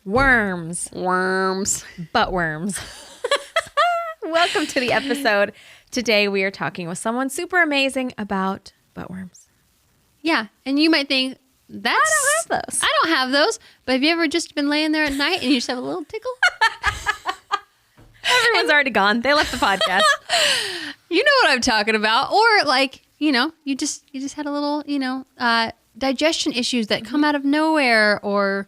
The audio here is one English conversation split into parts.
Worms. Worms. Butt worms. Welcome to the episode. Today we are talking with someone super amazing about butt worms. Yeah, and you might think, I don't have those. I don't have those. But have you ever just been laying there at night and you just have a little tickle? Everyone's already gone. They left the podcast. You know what I'm talking about. Or like, you just had a little, digestion issues that come out of nowhere, or,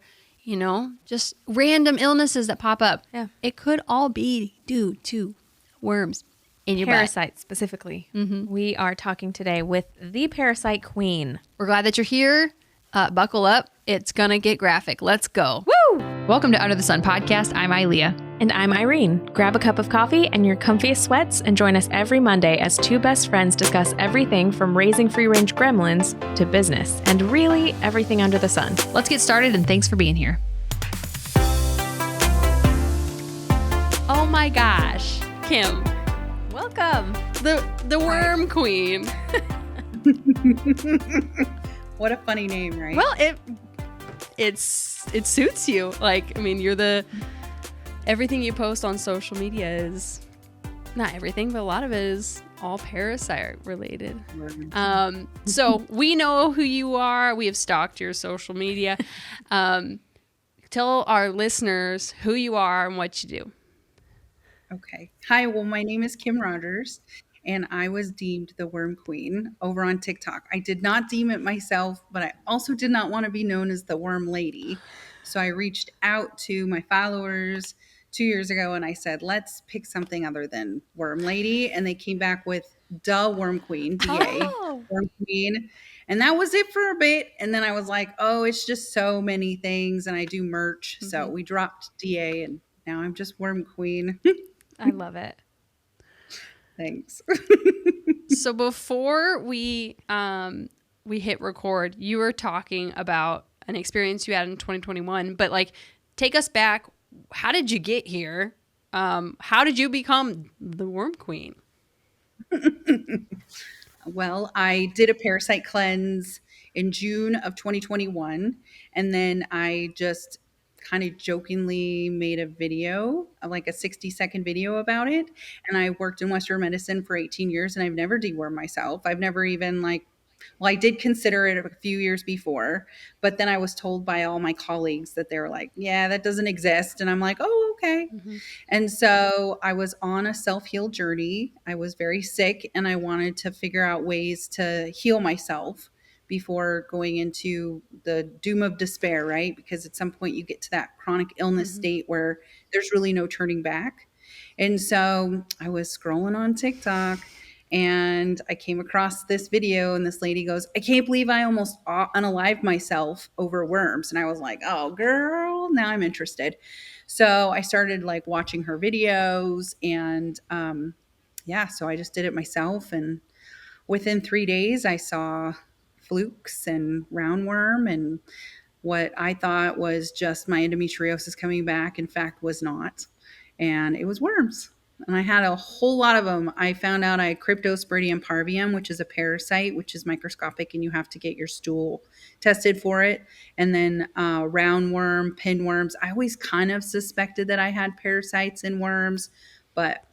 just random illnesses that pop up. Yeah. It could all be due to worms in your Parasites specifically. Mm-hmm. We are talking today with the parasite queen. We're glad that you're here. Buckle up. It's going to get graphic. Let's go. Woo! Welcome to Under the Sun Podcast. I'm Ilea. And I'm Irene. Grab a cup of coffee and your comfiest sweats and join us every Monday as two best friends discuss everything from raising free-range gremlins to business and really everything under the sun. Let's get started, and thanks for being here. Oh my gosh, Kim. Welcome. The worm queen. What a funny name, right? Well, it suits you. Like, I mean, everything you post on social media is, not everything, but a lot of it is all parasite related. So we know who you are. We have stalked your social media. Tell our listeners who you are and what you do. Okay. Hi, well, my name is Kim Rogers, and I was deemed the worm queen over on TikTok. I did not deem it myself, but I also did not want to be known as the worm lady. So I reached out to my followers 2 years ago and I said, let's pick something other than worm lady. And they came back with the worm queen, DA, worm queen. And that was it for a bit. And then I was like, oh, it's just so many things. And I do merch. Mm-hmm. So we dropped DA and now I'm just worm queen. I love it. Thanks. So before we hit record, you were talking about an experience you had in 2021, but like, take us back. How did you get here? How did you become the worm queen? Well, I did a parasite cleanse in June of 2021. And then I just kind of jokingly made a video, like a 60-second video about it. And I worked in Western medicine for 18 years and I've never dewormed myself. I've never even I did consider it a few years before, but then I was told by all my colleagues that they were like, yeah, that doesn't exist. And I'm like, oh, okay. Mm-hmm. And so I was on a self-heal journey. I was very sick and I wanted to figure out ways to heal myself before going into the doom of despair, right? Because at some point you get to that chronic illness mm-hmm. state where there's really no turning back. And so I was scrolling on TikTok and I came across this video and this lady goes, I can't believe I almost unalived myself over worms. And I was like, oh, girl, now I'm interested. So I started watching her videos and so I just did it myself. And within 3 days, I saw flukes and roundworm, and what I thought was just my endometriosis coming back, in fact, was not. And it was worms. And I had a whole lot of them. I found out I had Cryptosporidium parvium, which is a parasite, which is microscopic, and you have to get your stool tested for it. And then roundworm, pinworms. I always kind of suspected that I had parasites in worms, but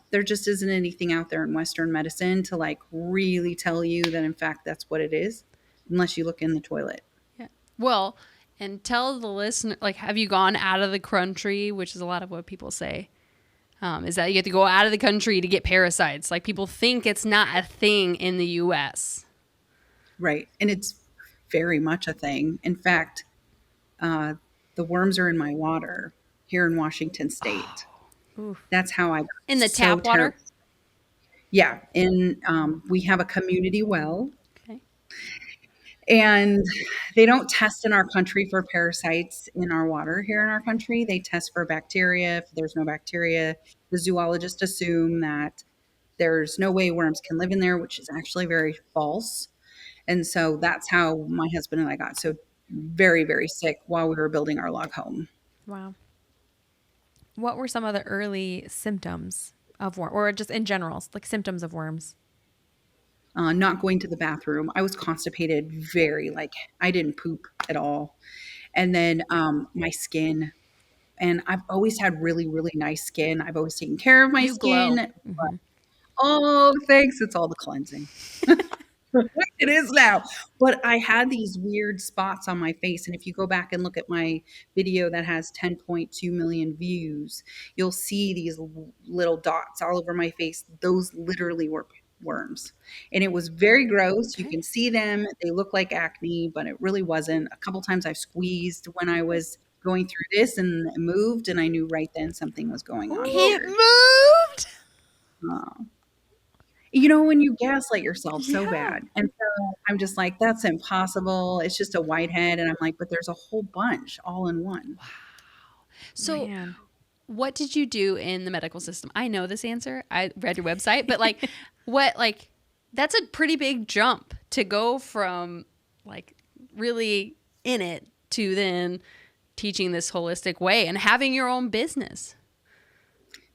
there just isn't anything out there in Western medicine to really tell you that, in fact, that's what it is, unless you look in the toilet. Yeah. Well, and tell the listener, have you gone out of the country, which is a lot of what people say, is that you have to go out of the country to get parasites. People think it's not a thing in the U.S. Right. And it's very much a thing. In fact, the worms are in my water here in Washington State. That's how I got in the tap water. Yeah, we have a community well, okay, and they don't test in our country for parasites in our water here in our country. They test for bacteria. If there's no bacteria, the zoologists assume that there's no way worms can live in there, which is actually very false. And so that's how my husband and I got so very, very sick while we were building our log home. Wow. What were some of the early symptoms of worm, or just in general, symptoms of worms? Not going to the bathroom. I was constipated, I didn't poop at all. And then my skin And I've always had really, really nice skin. I've always taken care of my You glow. skin. But, oh, thanks. It's all the cleansing. It is now. But I had these weird spots on my face. And if you go back and look at my video that has 10.2 million views, you'll see these little dots all over my face. Those literally were worms. And it was very gross. You Okay. can see them. They look like acne, but it really wasn't. A couple times I've squeezed when I was going through this and it moved, and I knew right then something was going on It weird. moved. Uh, you know, when you gaslight yourself so Yeah. bad. And so I'm just like, that's impossible. It's just a whitehead. And I'm like, but there's a whole bunch all in one. So, Man. what did you do in the medical system? I know this answer. I read your website, but like, what, like, that's a pretty big jump to go from like really in it to then teaching this holistic way and having your own business.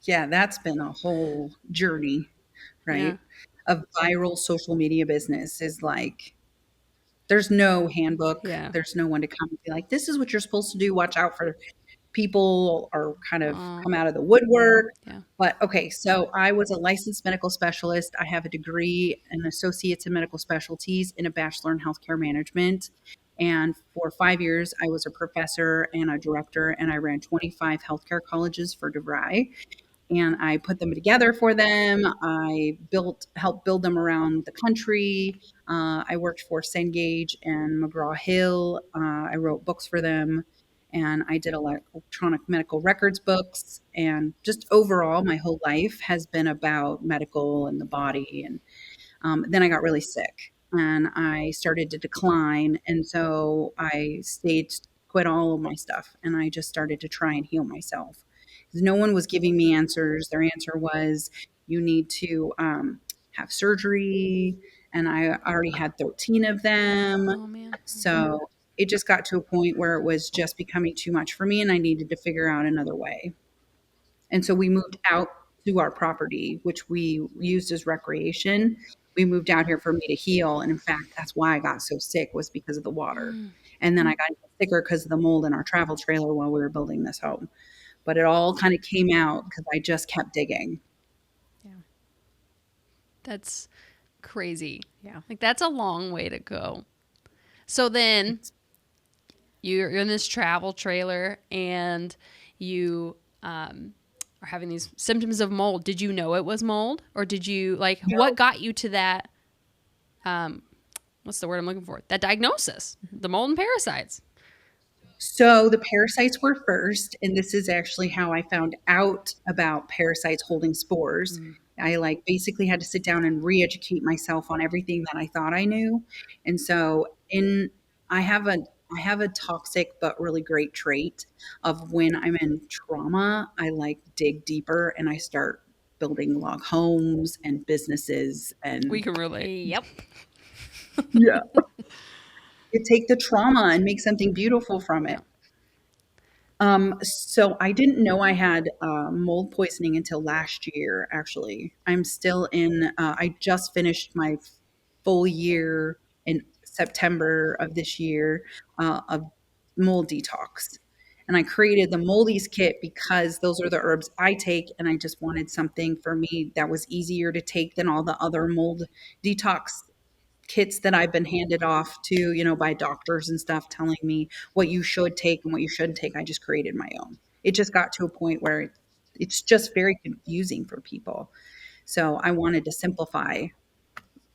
Yeah, that's been a whole journey, right? Yeah. A viral social media business is like, there's no handbook. Yeah. There's no one to come and be like, this is what you're supposed to do. Watch out for people are kind of come out of the woodwork. Yeah. But okay, so I was a licensed medical specialist. I have a degree and associates in medical specialties and a bachelor in healthcare management. And for 5 years, I was a professor and a director, and I ran 25 healthcare colleges for DeVry. And I put them together for them. I helped build them around the country. I worked for Cengage and McGraw Hill. I wrote books for them, and I did electronic medical records books. And just overall, my whole life has been about medical and the body. And then I got really sick, and I started to decline. And so I quit all of my stuff, and I just started to try and heal myself. No one was giving me answers. Their answer was, you need to have surgery. And I already had 13 of them. Oh man. So it just got to a point where it was just becoming too much for me, and I needed to figure out another way. And so we moved out to our property, which we used as recreation. We moved out here for me to heal. And in fact, that's why I got so sick, was because of the water. And then I got sicker because of the mold in our travel trailer while we were building this home. But it all kind of came out because I just kept digging. That's crazy. Yeah. Like that's a long way to go. So then you're in this travel trailer and you are having these symptoms of mold. Did you know it was mold, or did you like what got you to that? What's the word I'm looking for? That diagnosis, the mold and parasites. So the parasites were first, and this is actually how I found out about parasites holding spores. I basically had to sit down and re-educate myself on everything that I thought I knew. And so I have a toxic but really great trait of when I'm in trauma, I dig deeper and I start building log homes and businesses, and We can relate. Yep. yeah. You take the trauma and make something beautiful from it. So I didn't know I had mold poisoning until last year, actually. I just finished my full year in September of this year of mold detox. And I created the Moldies kit because those are the herbs I take. And I just wanted something for me that was easier to take than all the other mold detox kits that I've been handed off to, by doctors and stuff telling me what you should take and what you shouldn't take. I just created my own. It just got to a point where it's just very confusing for people. So I wanted to simplify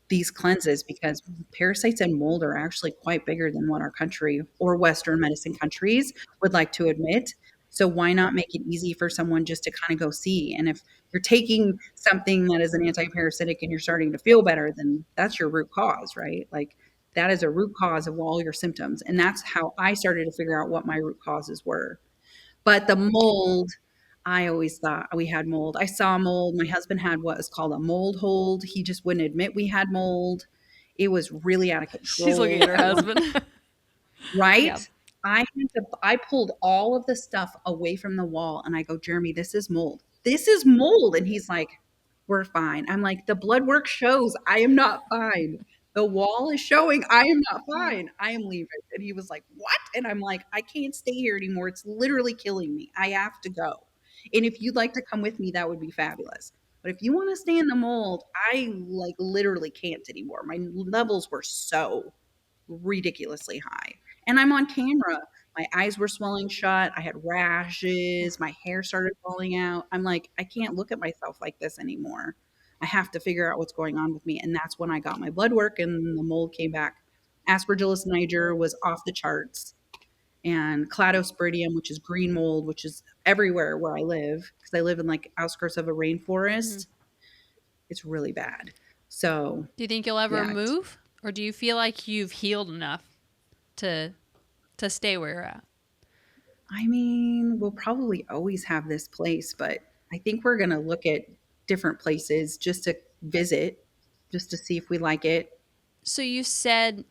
these cleanses because parasites and mold are actually quite bigger than what our country or Western medicine countries would like to admit. So why not make it easy for someone just to kind of go see? And if you're taking something that is an anti-parasitic and you're starting to feel better, then that's your root cause, right? That is a root cause of all your symptoms. And that's how I started to figure out what my root causes were. But the mold, I always thought we had mold. I saw mold. My husband had what is called a mold hold. He just wouldn't admit we had mold. It was really out of control. She's looking at her husband. Right? Yeah. I pulled all of the stuff away from the wall and I go, Jeremy, this is mold. This is mold. And he's like, we're fine. I'm like, the blood work shows I am not fine. The wall is showing. I am not fine. I am leaving. And he was like, what? And I'm like, I can't stay here anymore. It's literally killing me. I have to go. And if you'd like to come with me, that would be fabulous. But if you want to stay in the mold, I like literally can't anymore. My levels were so ridiculously high. And I'm on camera. My eyes were swelling shut. I had rashes. My hair started falling out. I'm like, I can't look at myself like this anymore. I have to figure out what's going on with me. And that's when I got my blood work and the mold came back. Aspergillus niger was off the charts. And cladosporidium, which is green mold, which is everywhere where I live, because I live in like outskirts of a rainforest. It's really bad. So, Do you think you'll ever yeah, move, or do you feel like you've healed enough to stay where you're at? I mean, we'll probably always have this place, but I think we're going to look at different places just to visit, just to see if we like it. So you said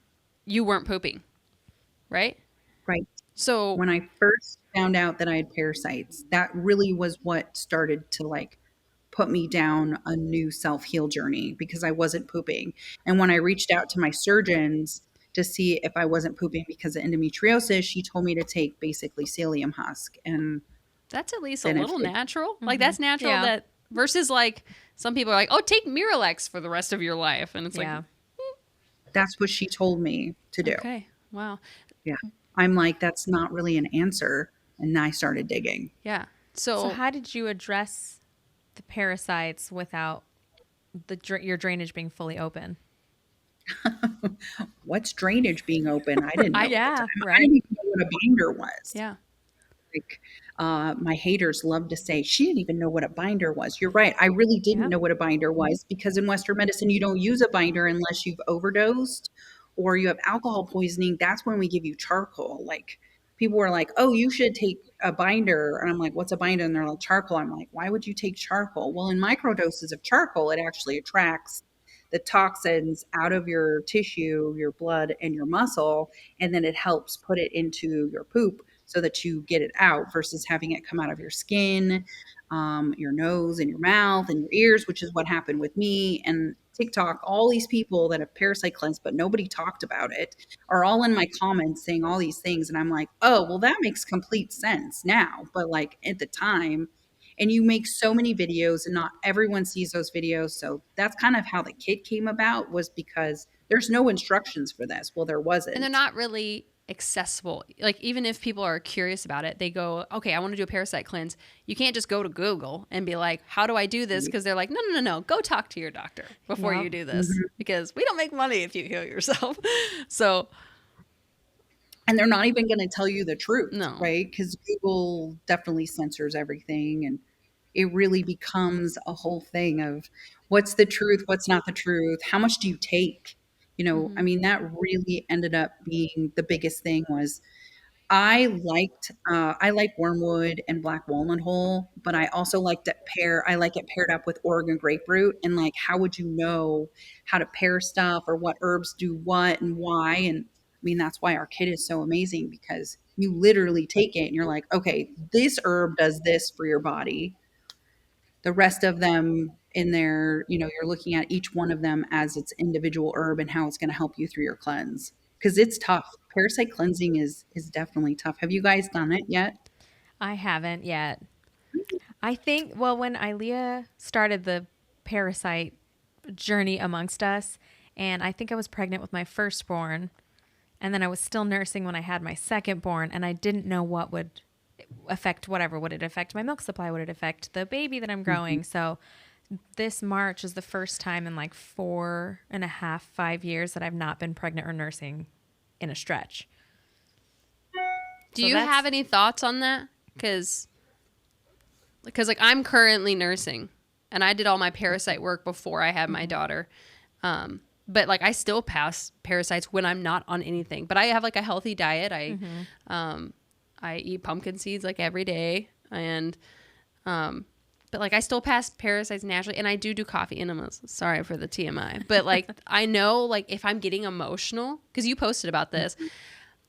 you weren't pooping, right? Right. So When I first found out that I had parasites, that really was what started to like put me down a new self-heal journey because I wasn't pooping. And when I reached out to my surgeons to see if I wasn't pooping because of endometriosis, she told me to take basically psyllium husk. And that's at least a then little natural. Like that's natural. Yeah. That versus like some people are like, oh, take Miralax for the rest of your life, and it's like, that's what she told me to do. okay, wow, Yeah. I'm like, that's not really an answer. And I started digging. yeah. So how did you address the parasites without your drainage being fully open? What's drainage being open? I didn't know. Yeah, I right. didn't even know what a binder was. Yeah. Like my haters love to say, she didn't even know what a binder was. You're right. I really didn't know what a binder was because in Western medicine, you don't use a binder unless you've overdosed or you have alcohol poisoning. That's when we give you charcoal. Like people were like, oh, you should take a binder. And I'm like, what's a binder? And they're like, charcoal. I'm like, why would you take charcoal? Well, in microdoses of charcoal, it actually attracts the toxins out of your tissue, your blood, and your muscle. And then it helps put it into your poop so that you get it out versus having it come out of your skin, your nose, and your mouth, and your ears, which is what happened with me. And TikTok, all these people that have parasite cleansed, but nobody talked about it, are all in my comments saying all these things. And I'm like, oh, well, that makes complete sense now. But like at the time, and you make so many videos and not everyone sees those videos. So that's kind of how the kit came about, was because there's no instructions for this. Well, there wasn't. And they're not really accessible. Like even if people are curious about it, they go, okay, I want to do a parasite cleanse. You can't just go to Google and be like, how do I do this? Because they're like, no. Go talk to your doctor before you do this because we don't make money if you heal yourself. So. And they're not even going to tell you the truth, No. right? Because Google definitely censors everything. And it really becomes a whole thing of what's the truth, what's not the truth, how much do you take? You know, I mean, that really ended up being the biggest thing was I like wormwood and black walnut hull, but I also like I like it paired up with Oregon grapefruit. And like, how would you know how to pair stuff or what herbs do what and why? And I mean, that's why our kit is so amazing because you literally take it and you're like, okay, this herb does this for your body. The rest of them in there, you know, you're looking at each one of them as its individual herb and how it's going to help you through your cleanse. Because it's tough. Parasite cleansing is definitely tough. Have you guys done it yet? I haven't yet. I think, well, when Ilea started the parasite journey amongst us, and I think I was pregnant with my firstborn, and then I was still nursing when I had my secondborn, and I didn't know what would affect whatever. Would it affect my milk supply? Would it affect the baby that I'm growing? So this March is the first time in like 4.5, 5 years that I've not been pregnant or nursing in a stretch. Do you have any thoughts on that? Because like I'm currently nursing and I did all my parasite work before I had my daughter. But like I still pass parasites when I'm not on anything, but I have like a healthy diet. I eat pumpkin seeds like every day and, but like I still pass parasites naturally and I do coffee enemas. Sorry for the TMI, but like, I know like if I'm getting emotional, cause you posted about this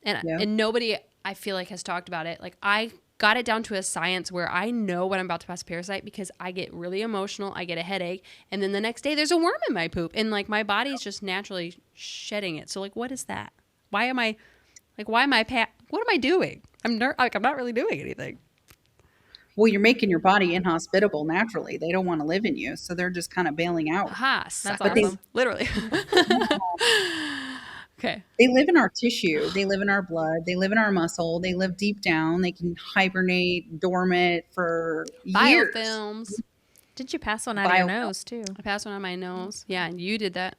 and nobody I feel like has talked about it. Like I got it down to a science where I know when I'm about to pass a parasite because I get really emotional, I get a headache, and then the next day there's a worm in my poop, and like my body's just naturally shedding it. So like, what is that? Why am I like, what am I doing? I'm not really doing anything. Well, you're making your body inhospitable naturally. They don't want to live in you, so they're just kind of bailing out. Aha, That's But they awesome. literally. Okay. they live in our tissue. They live in our blood. They live in our muscle. They live deep down. They can hibernate, dormant for years. Biofilms. Did you pass one out of your Biofilm. nose too? I passed one on my nose. Yeah, and you did that.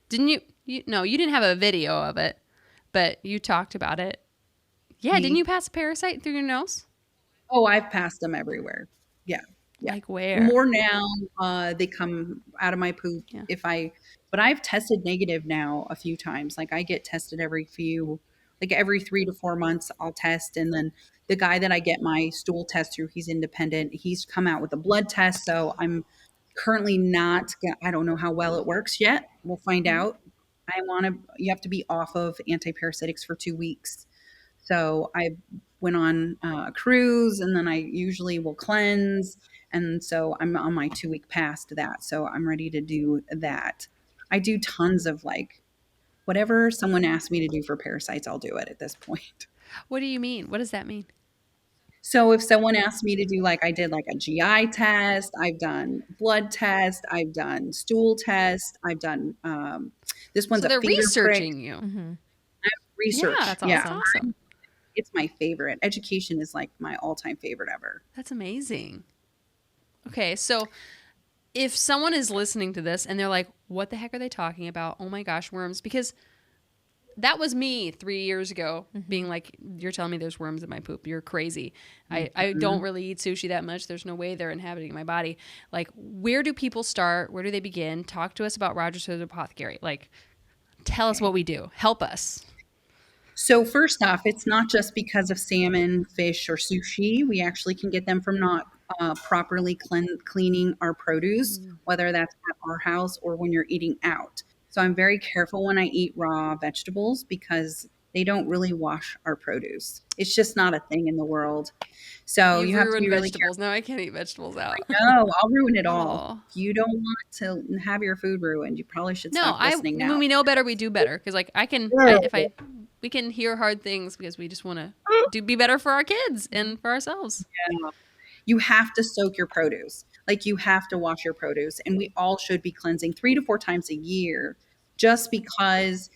Didn't you? No, you didn't have a video of it, but you talked about it. Yeah, Me? didn't you pass a parasite through your nose? Oh, I've passed them everywhere. Yeah. Yeah. Like where? More now, they come out of my poop Yeah. but I've tested negative now a few times. Like I get tested like every 3 to 4 months I'll test. And then the guy that I get my stool test through, he's independent. He's come out with a blood test. So I'm currently not, I don't know how well it works yet. We'll find out. You have to be off of antiparasitics for 2 weeks. So I went on a cruise, and then I usually will cleanse. And so I'm on my 2 week past that. So I'm ready to do that. I do tons of like whatever someone asks me to do for parasites, I'll do it at this point. What do you mean? What does that mean? So if someone asks me to do like I did like a GI test, I've done blood test, I've done stool test, I've done this one's So a they're finger researching prick. you. Mm-hmm. Research. Yeah, That's Yeah. awesome. It's my favorite. Education is like my all-time favorite ever. That's amazing. Okay, so if someone is listening to this and they're like, what the heck are they talking about? Oh my gosh, worms. Because that was me 3 years ago being like, you're telling me there's worms in my poop. You're crazy. I don't really eat sushi that much. There's no way they're inhabiting my body. Like, where do people start? Where do they begin? Talk to us about Rogers Hood Apothecary. Like, tell us what we do. Help us. So first off, it's not just because of salmon, fish, or sushi. We actually can get them from not properly cleaning our produce, whether that's at our house or when you're eating out. So I'm very careful when I eat raw vegetables because they don't really wash our produce. It's just not a thing in the world. So You've you have to ruined be really vegetables. Now I can't eat vegetables out. careful. No, I'll ruin it all. Oh. If you don't want to have your food ruined, you probably should No, stop listening now. when we know better, we do better. Because like we can hear hard things because we just want to be better for our kids and for ourselves. You have to soak your produce. Like you have to wash your produce. And we all should be cleansing 3 to 4 times a year just because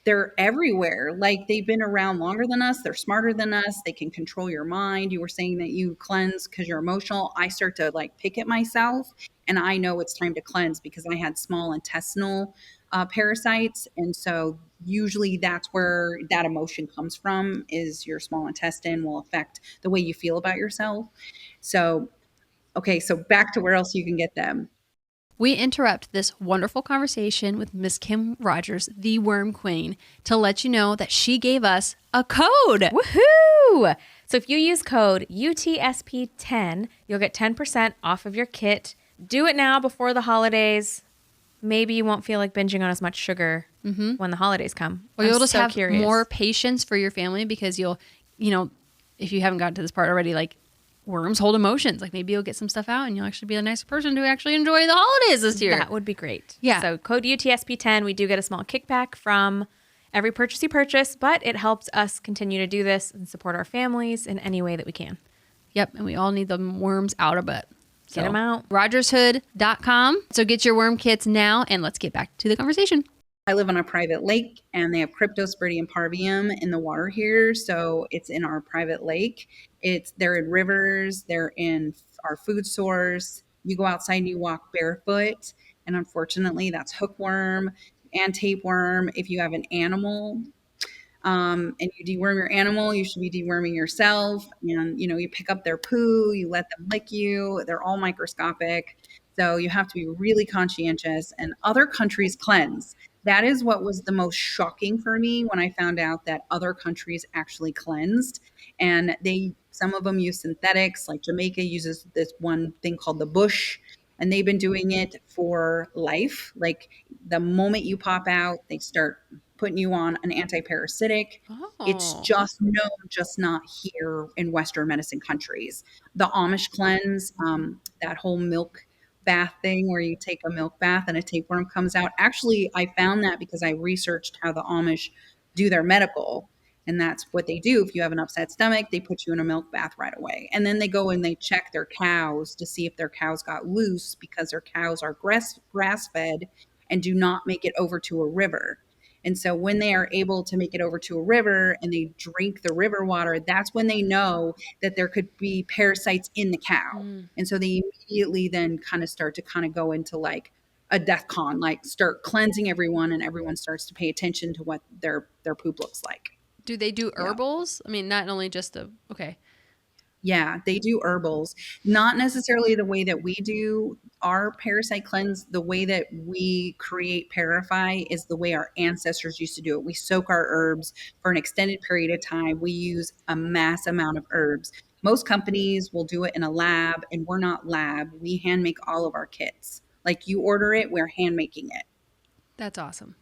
they're everywhere. Like they've been around longer than us. They're smarter than us. They can control your mind. You were saying that you cleanse because you're emotional. I start to like pick at myself and I know it's time to cleanse because I had small intestinal parasites. And so usually that's where that emotion comes from is your small intestine will affect the way you feel about yourself. So, okay, so back to where else you can get them. We interrupt this wonderful conversation with Miss Kim Rogers, the Worm Queen, to let you know that she gave us a code. Woohoo! So if you use code UTSP10, you'll get 10% off of your kit. Do it now before the holidays. Maybe you won't feel like binging on as much sugar when the holidays come. Or you'll I'm just so have curious. more patience for your family because you'll, if you haven't gotten to this part already, like worms hold emotions. Like maybe you'll get some stuff out and you'll actually be a nicer person to actually enjoy the holidays this year. That would be great. Yeah. So code UTSP10, we do get a small kickback from every purchase you purchase, but it helps us continue to do this and support our families in any way that we can. Yep. And we all need the worms out of it. Get 'em out. RogersHood.com. So get your worm kits now and let's get back to the conversation. I live on a private lake and they have Cryptosporidium parvium in the water here. So it's in our private lake. They're in rivers, they're in our food source. You go outside and you walk barefoot. And unfortunately, that's hookworm and tapeworm. If you have an animal and you deworm your animal, you should be deworming yourself. And, you pick up their poo, you let them lick you. They're all microscopic. So you have to be really conscientious. And other countries cleanse. That is what was the most shocking for me when I found out that other countries actually cleansed. And some of them use synthetics, like Jamaica uses this one thing called the bush. And they've been doing it for life. Like the moment you pop out, they start putting you on an antiparasitic. It's Oh. just known, just not here in Western medicine countries. The Amish cleanse, that whole milk bath thing where you take a milk bath and a tapeworm comes out. Actually, I found that because I researched how the Amish do their medical. And that's what they do. If you have an upset stomach, they put you in a milk bath right away. And then they go and they check their cows to see if their cows got loose because their cows are grass fed and do not make it over to a river. And so when they are able to make it over to a river and they drink the river water, that's when they know that there could be parasites in the cow. Mm. And so they immediately then kind of start to kind of go into like a death con, like start cleansing everyone, and everyone starts to pay attention to what their poop looks like. Do they do Yeah. herbals? I mean, not only just okay. Yeah, they do herbals. Not necessarily the way that we do our parasite cleanse. The way that we create Parify is the way our ancestors used to do it. We soak our herbs for an extended period of time. We use a mass amount of herbs. Most companies will do it in a lab, and we're not lab. We hand make all of our kits. Like you order it, we're hand making it. That's awesome.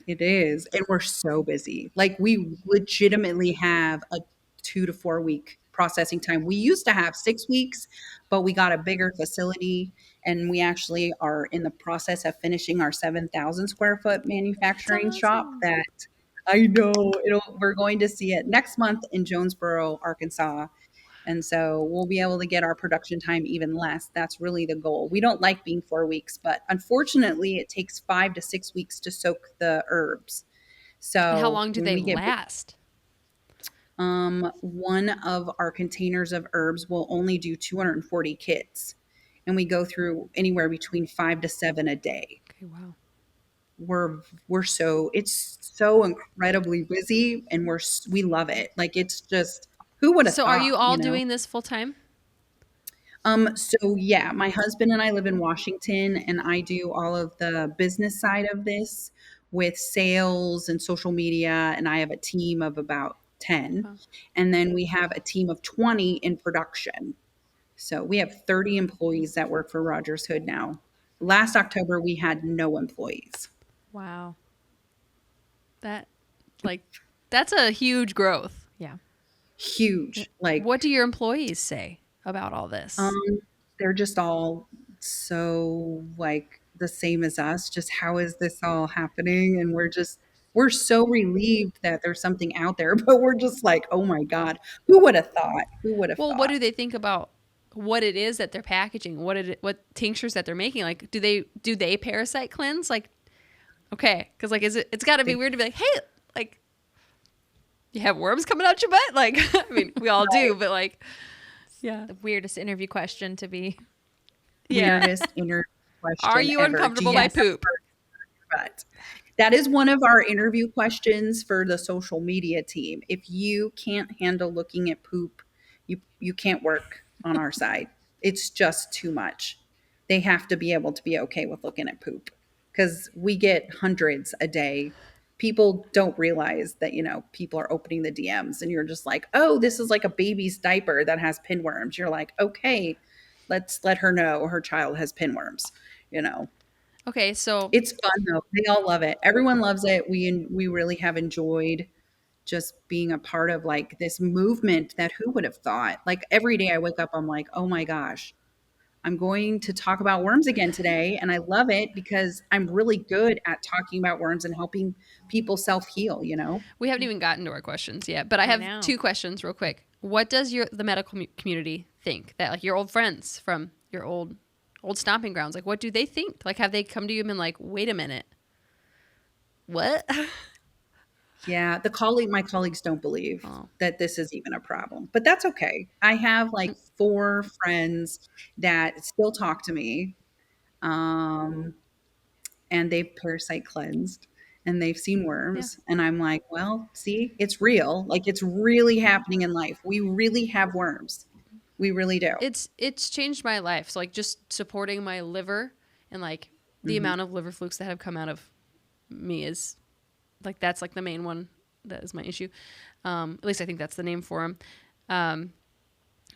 It is. And we're so busy. Like we legitimately have a 2 to 4 week processing time. We used to have 6 weeks, but we got a bigger facility and we actually are in the process of finishing our 7,000 square foot manufacturing That's shop awesome. that I know we're going to see it next month in Jonesboro, Arkansas. And so we'll be able to get our production time even less. That's really the goal. We don't like being 4 weeks, but unfortunately, it takes 5 to 6 weeks to soak the herbs. And how So long do when they we get last? one of our containers of herbs will only do 240 kits, and we go through anywhere between 5 to 7 a day. Okay, wow. We're so it's so incredibly busy, and we love it. Like it's just who would have So are you thought, all doing this full time? So yeah, my husband and I live in Washington, and I do all of the business side of this with sales and social media, and I have a team of about 10. Wow. And then we have a team of 20 in production. So we have 30 employees that work for Rogers Hood now. Last October we had no employees. Wow. That like that's a huge growth. Yeah. Huge. Like What do your employees say about all this? Um, they're just all so like the same as us. Just how is this all happening? And we're so relieved that there's something out there, but we're just like, oh my God, who would have thought? Who would have Well, what thought? do they think about what it is that they're packaging? What tinctures that they're making? Like, do they parasite cleanse? Like, okay, because like, it's got to be weird to be like, hey, like, you have worms coming out your butt? Like, I mean, we all do, but like, yeah, The weirdest interview question to be. yeah. Weirdest interview question Are you ever. uncomfortable Do by you poop? But that is one of our interview questions for the social media team. If you can't handle looking at poop, you can't work on our side. It's just too much. They have to be able to be okay with looking at poop because we get hundreds a day. People don't realize that, people are opening the DMs and you're just like, oh, this is like a baby's diaper that has pinworms. You're like, okay, let's let her know her child has pinworms, you know. Okay, so It's fun though. They all love it. Everyone loves it. We really have enjoyed just being a part of like this movement that who would have thought? Like every day I wake up, I'm like, oh my gosh, I'm going to talk about worms again today. And I love it because I'm really good at talking about worms and helping people self-heal. we haven't even gotten to our questions yet, but I I have know. 2 questions real quick. What does the medical community think that like your old friends from your old stomping grounds, like what do they think? Like have they come to you and been like, wait a minute, what? Yeah, my colleagues don't believe Oh. that this is even a problem, but that's okay. I have like 4 friends that still talk to me. Um, and they've parasite cleansed and they've seen Yeah. worms. And I'm like, well, see, it's real. Like it's really happening in life. We really have worms. We really do. It's changed my life. So like just supporting my liver and like the Mhm. amount of liver flukes that have come out of me is like that's like the main one that is my issue. At least I think that's the name for them.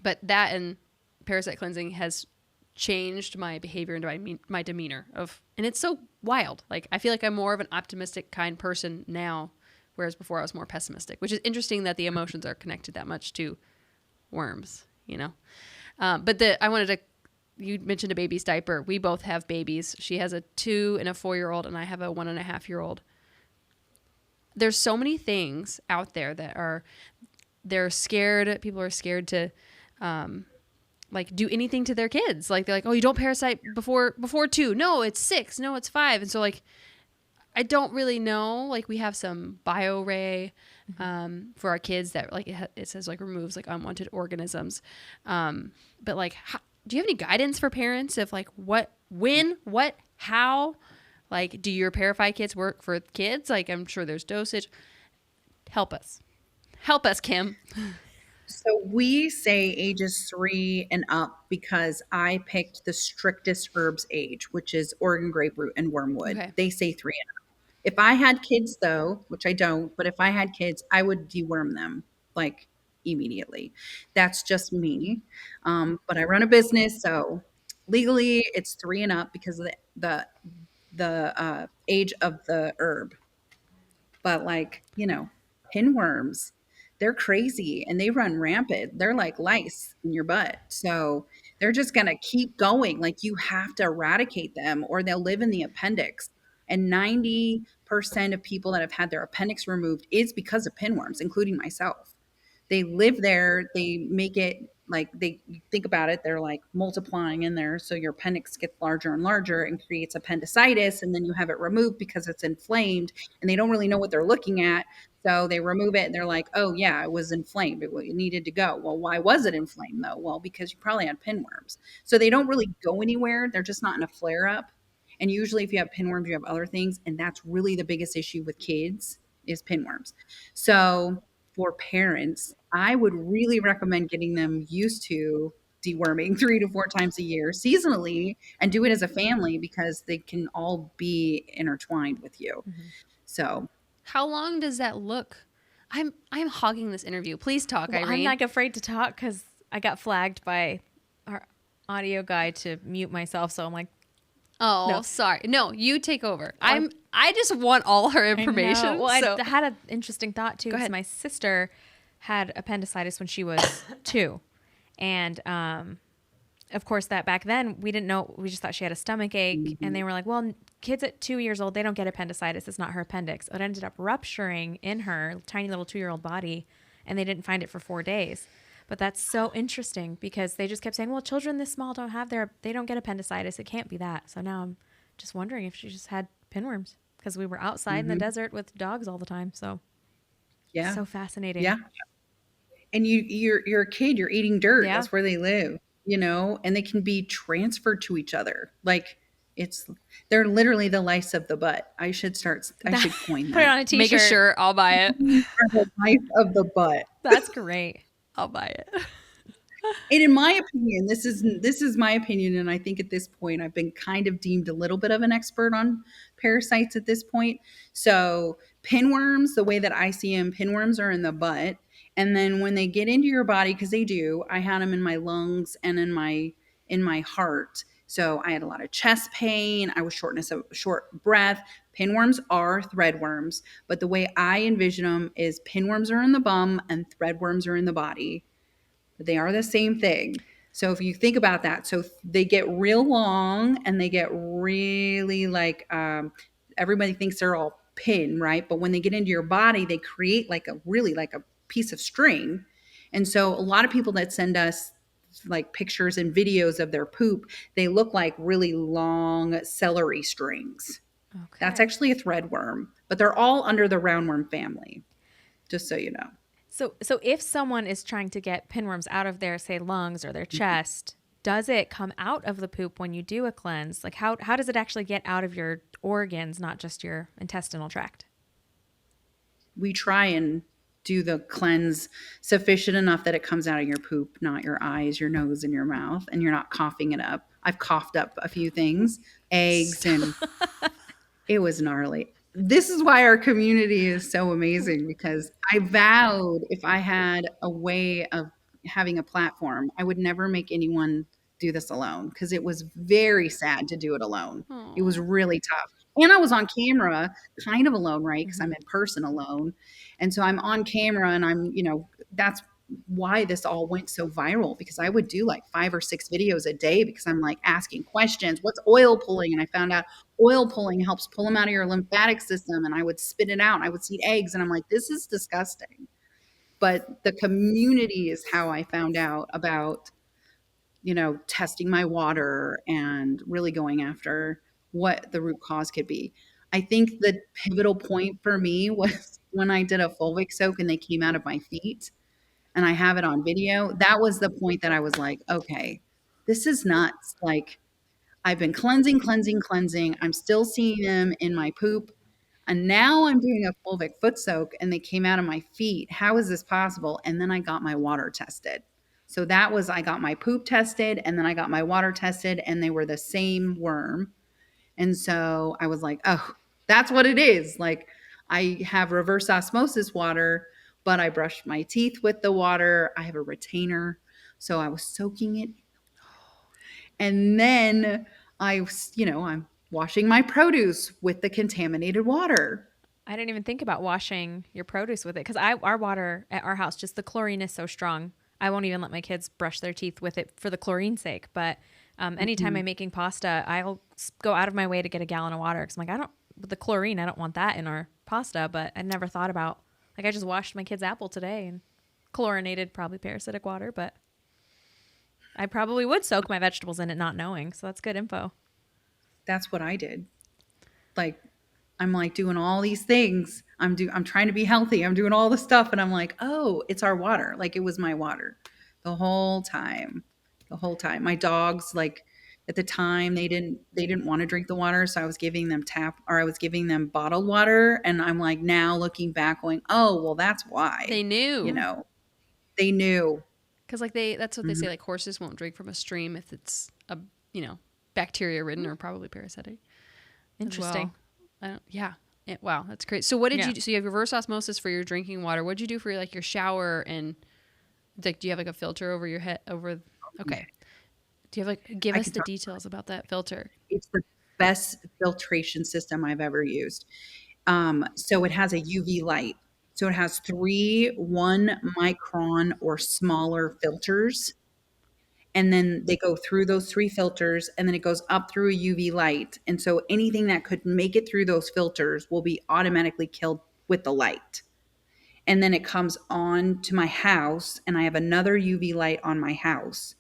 But that and parasite cleansing has changed my behavior and my demeanor and it's so wild. Like, I feel like I'm more of an optimistic kind person now, whereas before I was more pessimistic, which is interesting that the emotions are connected that much to worms, you know? I wanted to, you mentioned a baby's diaper. We both have babies. She has a 2 and a 4-year-old, and I have a 1.5-year-old. There's so many things out there that they're scared. People are scared to, like, do anything to their kids. Like, they're like, oh, you don't parasite before 2. No, it's 6. No, it's 5. And so, like, I don't really know. Like, we have some BioRay for our kids that, like, it says, like, removes, like, unwanted organisms. But, like, do you have any guidance for parents of, like, how? Like, do your Parafy kits work for kids? Like, I'm sure there's dosage. Help us. Help us, Kim. So we say ages 3 and up because I picked the strictest herbs age, which is Oregon grapefruit and wormwood. Okay. They say 3 and up. If I had kids, though, which I don't, but if I had kids, I would deworm them like immediately. That's just me. But I run a business, so legally it's 3 and up because of the age of the herb. But like, pinworms, they're crazy and they run rampant. They're like lice in your butt. So they're just going to keep going. Like, you have to eradicate them or they'll live in the appendix. And 90% of people that have had their appendix removed is because of pinworms, including myself. They live there. They make it like, think about it. They're like multiplying in there. So your appendix gets larger and larger and creates appendicitis. And then you have it removed because it's inflamed and they don't really know what they're looking at. So they remove it and they're like, oh yeah, it was inflamed. It needed to go. Well, why was it inflamed though? Well, because you probably had pinworms. So they don't really go anywhere. They're just not in a flare up. And usually if you have pinworms, you have other things. And that's really the biggest issue with kids is pinworms. So for parents, I would really recommend getting them used to deworming 3 to 4 times a year seasonally and do it as a family because they can all be intertwined with you. Mm-hmm. So how long does that look? I'm hogging this interview. Please talk, Well, Irene. I'm not afraid to talk because I got flagged by our audio guy to mute myself. So I'm like, oh, no. Sorry. No, you take over. I just want all her information. Well, so. I had an interesting thought too. Go ahead. My sister had appendicitis when she was 2. And of course, that back then we didn't know. We just thought she had a stomach ache. Mm-hmm. And they were like, well, kids at 2 years old, they don't get appendicitis. It's not her appendix. It ended up rupturing in her tiny little 2-year-old body. And they didn't find it for 4 days. But that's so interesting because they just kept saying, well, children this small they don't get appendicitis. It can't be that. So now I'm just wondering if she just had pinworms because we were outside in the desert with dogs all the time. So yeah, so fascinating. Yeah. And you're a kid, you're eating dirt. Yeah. That's where they live, and they can be transferred to each other. Like they're literally the lice of the butt. I should coin that. Put it on a t-shirt. Make a shirt. I'll buy it. The lice of the butt. That's great. I'll buy it. And in my opinion, this is my opinion, and I think at this point I've been kind of deemed a little bit of an expert on parasites at this point. So pinworms, the way that I see them, pinworms are in the butt, and then when they get into your body, because they do, I had them in my lungs and in my heart. So I had a lot of chest pain. I was short breath. Pinworms are threadworms, but the way I envision them is pinworms are in the bum and threadworms are in the body. They are the same thing. So if you think about that, so they get real long and they get really like, everybody thinks they're all pin, right? But when they get into your body, they create like a piece of string. And so a lot of people that send us like pictures and videos of their poop, they look like really long celery strings. Okay. That's actually a threadworm, but they're all under the roundworm family, just so you know. So if someone is trying to get pinworms out of their, say, lungs or their chest, does it come out of the poop when you do a cleanse? Like how does it actually get out of your organs, not just your intestinal tract? We try and do the cleanse sufficient enough that it comes out of your poop, not your eyes, your nose, and your mouth, and you're not coughing it up. I've coughed up a few things, eggs, and it was gnarly. This is why our community is so amazing, because I vowed if I had a way of having a platform, I would never make anyone do this alone, because it was very sad to do it alone. Aww. It was really tough. And I was on camera, kind of alone, right? Because I'm in person alone. And so I'm on camera and that's why this all went so viral because I would do like 5 or 6 videos a day because I'm like asking questions. What's oil pulling? And I found out oil pulling helps pull them out of your lymphatic system. And I would spit it out. I would see eggs. And I'm like, this is disgusting. But the community is how I found out about testing my water and really going after what the root cause could be. I think the pivotal point for me was when I did a fulvic soak and they came out of my feet and I have it on video. That was the point that I was like, okay, this is nuts. Like I've been cleansing, cleansing, cleansing. I'm still seeing them in my poop. And now I'm doing a fulvic foot soak and they came out of my feet. How is this possible? And then I got my water tested. So I got my poop tested and then I got my water tested and they were the same worm. And so I was like, oh, that's what it is. Like I have reverse osmosis water, but I brushed my teeth with the water. I have a retainer. So I was soaking it. And then I'm washing my produce with the contaminated water. I didn't even think about washing your produce with it because our water at our house, just the chlorine is so strong. I won't even let my kids brush their teeth with it for the chlorine's sake. But anytime I'm making pasta, I'll go out of my way to get a gallon of water because I'm like, with the chlorine, I don't want that in our pasta. But I never thought about, like, I just washed my kid's apple today and chlorinated, probably parasitic water. But I probably would soak my vegetables in it not knowing. So that's good info. That's what I did. Like, I'm like doing all these things. I'm trying to be healthy. I'm doing all the stuff. And I'm like, oh, it's our water. Like it was my water the whole time. The whole time. My dogs, like at the time, they didn't want to drink the water. So I was giving them bottled water. And I'm like now looking back going, oh, well, that's why. They knew. They knew. Because that's what they say, like horses won't drink from a stream if it's bacteria ridden or probably parasitic. Interesting. Well. Wow, that's great. So what did you do? So you have reverse osmosis for your drinking water. What did you do for like your shower and like, do you have like a filter over your head okay. Do you have give us the details about that filter? It's the best filtration system I've ever used. So it has a UV light. So it has 3 1-micron or smaller filters. And then they go through those 3 filters and then it goes up through a UV light. And so anything that could make it through those filters will be automatically killed with the light. And then it comes on to my house and I have another UV light on my house.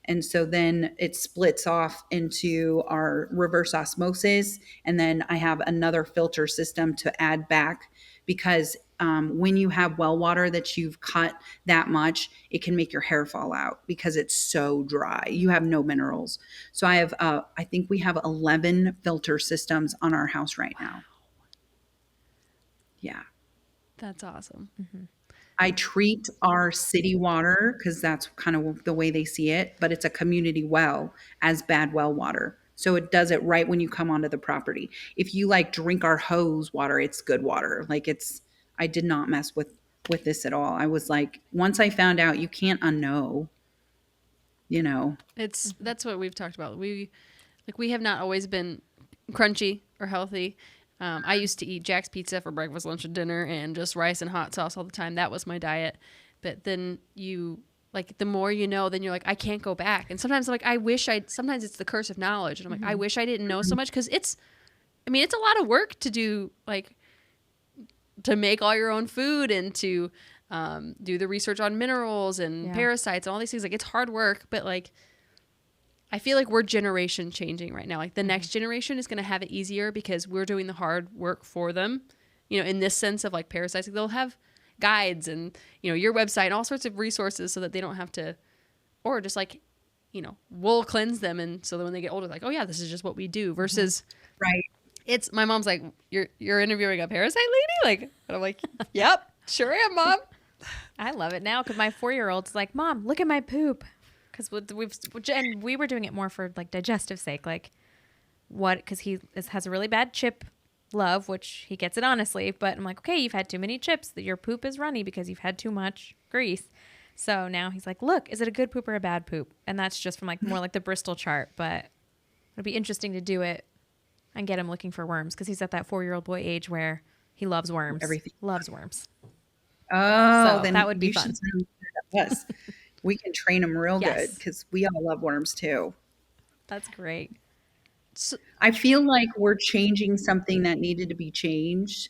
And so then it splits off into our reverse osmosis. And then I have another filter system to add back because when you have well water that you've cut that much, it can make your hair fall out because it's so dry. You have no minerals. So I think we have 11 filter systems on our house right now. Yeah. That's awesome. Mm-hmm. I treat our city water because that's kind of the way they see it, but it's a community well as bad well water. So it does it right when you come onto the property. If you like drink our hose water, it's good water. I did not mess with this at all. I was like, once I found out, you can't unknow, That's what we've talked about. We have not always been crunchy or healthy. I used to eat Jack's Pizza for breakfast, lunch, and dinner, and just rice and hot sauce all the time. That was my diet. But then the more you know, then you're like, I can't go back. And sometimes I'm like, sometimes it's the curse of knowledge. And I'm like, I wish I didn't know so much because it's a lot of work to do, to make all your own food and to do the research on minerals and parasites and all these things. It's hard work, but I feel like we're generation changing right now. The next generation is going to have it easier because we're doing the hard work for them. In this sense of parasites, they'll have guides and, your website and all sorts of resources so that they don't have to, or just we'll cleanse them. And so that when they get older, oh yeah, this is just what we do versus right. It's my mom's like, you're interviewing a parasite lady? And I'm like, yep, sure am, Mom. I love it now because my 4-year-old's like, Mom, look at my poop. Because we were doing it more for digestive sake, because he has a really bad chip love, which he gets it honestly. But I'm like, okay, you've had too many chips. That your poop is runny because you've had too much grease. So now he's like, look, is it a good poop or a bad poop? And that's just from more the Bristol chart. But it'd be interesting to do it and get him looking for worms because he's at that 4-year-old boy age where he loves worms. Everything. Loves worms. Oh, So that then would be you should fun. send them to us. We can train them real good Yes. because we all love worms too. That's great. So, I feel like we're changing something that needed to be changed.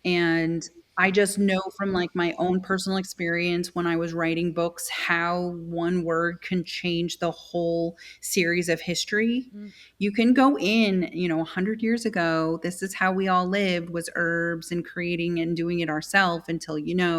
And I just know from like my own personal experience when I was writing books how one word can change the whole series of history. mm, You can go in, 100 years ago, this is how we all lived was herbs and creating and doing it ourselves until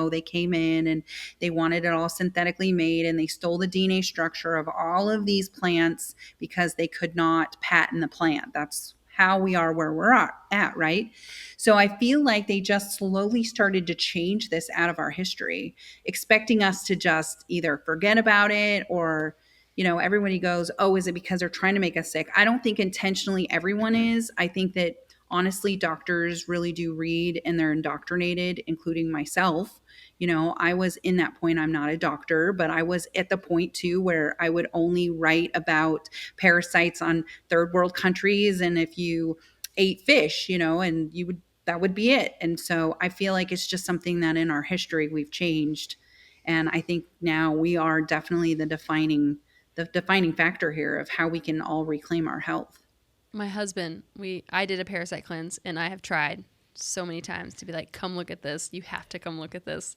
they came in and they wanted it all synthetically made and they stole the DNA structure of all of these plants because they could not patent the plant. That's how we are where we're at, right? So I feel like they just slowly started to change this out of our history, expecting us to just either forget about it or, everybody goes, oh, is it because they're trying to make us sick? I don't think intentionally everyone is. I think that honestly, doctors really do read and they're indoctrinated, including myself. I was in that point. I'm not a doctor, but I was at the point too where I would only write about parasites on third world countries. And if you ate fish, and you would that would be it. And so I feel like it's just something that in our history we've changed. And I think now we are definitely the defining factor here of how we can all reclaim our health. my husband, I did a parasite cleanse, and I have tried so many times to be like, come look at this. You have to come look at this.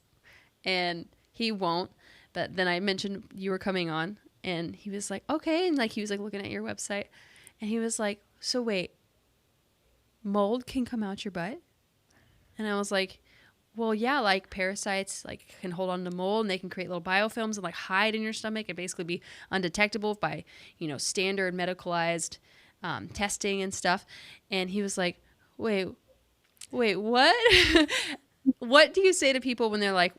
And he won't. But then I mentioned you were coming on, and he was like, okay. And like he was like looking at your website, and he was like, so wait, mold can come out your butt? And I was like, well, yeah, like parasites like can hold on to mold and they can create little biofilms and like hide in your stomach and basically be undetectable by, standard medicalized testing and stuff. And he was like, wait, what? What do you say to people when they're like,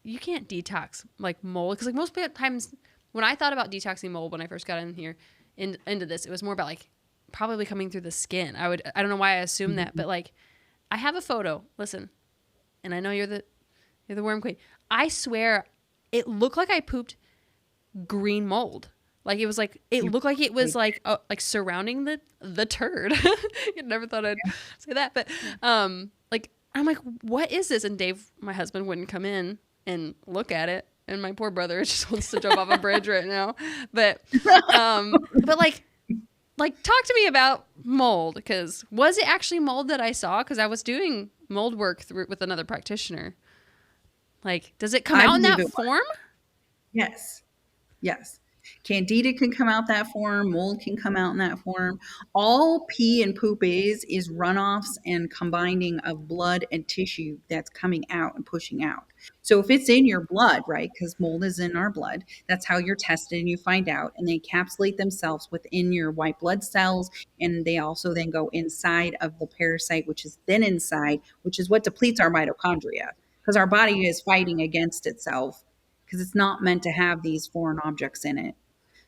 you can't detox like mold? Because like most times when I thought about detoxing mold when I first got in here into this, it was more about like probably coming through the skin. I don't know why I assumed that, but like I have a photo. Listen, and I know you're the worm queen. I swear, it looked like I pooped green mold. Like it was like it looked like it was like surrounding the turd. I never thought I'd say that, but like I'm like, what is this? And Dave, my husband, wouldn't come in and look at it, and my poor brother just wants to jump off a bridge right now. But like talk to me about mold, because was it actually mold that I saw? Because I was doing mold work with another practitioner. Like, does it come I out in believe that it was. form? Yes. Yes. Candida can come out that form. Mold can come out in that form. All pee and poop is runoffs and combining of blood and tissue that's coming out and pushing out. So if it's in your blood, right, because mold is in our blood, that's how you're tested and you find out. And they encapsulate themselves within your white blood cells. And they also then go inside of the parasite, which is then inside, which is what depletes our mitochondria because our body is fighting against itself because it's not meant to have these foreign objects in it.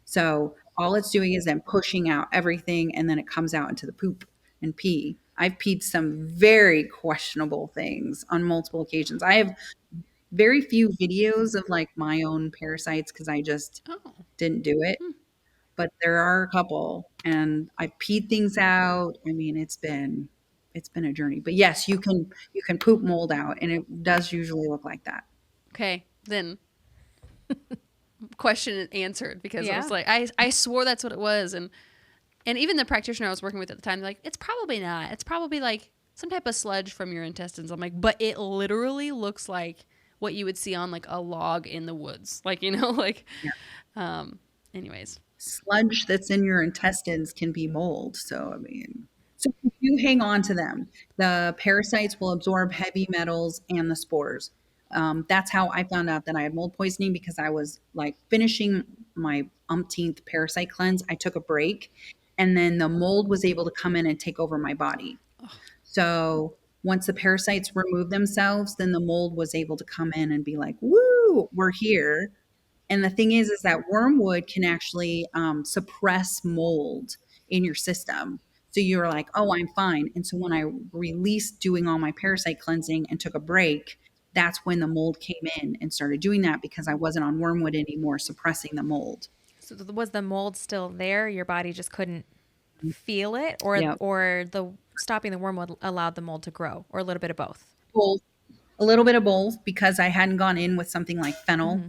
So all it's doing is then pushing out everything and then it comes out into the poop and pee. I've peed some very questionable things on multiple occasions. I have very few videos of like my own parasites because I just Oh, didn't do it. But there are a couple and I've peed things out. I mean, it's been a journey. But yes, you can poop mold out and it does usually look like that. okay. Then question answered, because I Yeah. was like, I swore that's what it was, and even the practitioner I was working with at the time, they're like, it's probably not. It's probably like some type of sludge from your intestines. I'm like, but it literally looks like what you would see on like a log in the woods, like like. Yeah. Anyways, Sludge that's in your intestines can be mold. So, I mean, so if you hang on to them, the parasites will absorb heavy metals and the spores. That's how I found out that I had mold poisoning because I was like finishing my umpteenth parasite cleanse. I took a break and then the mold was able to come in and take over my body. So once the parasites remove themselves, then the mold was able to come in and be like, woo, we're here. And the thing is that wormwood can actually suppress mold in your system. So you're like, oh, I'm fine. And so when I released doing all my parasite cleansing and took a break, that's when the mold came in and started doing that because I wasn't on wormwood anymore, suppressing the mold. So was the mold still there? Your body just couldn't. feel it, Yeah. or the stopping the worm would allow the mold to grow, or a little bit of both? Both. A little bit of both because I hadn't gone in with something like fennel. Hmm.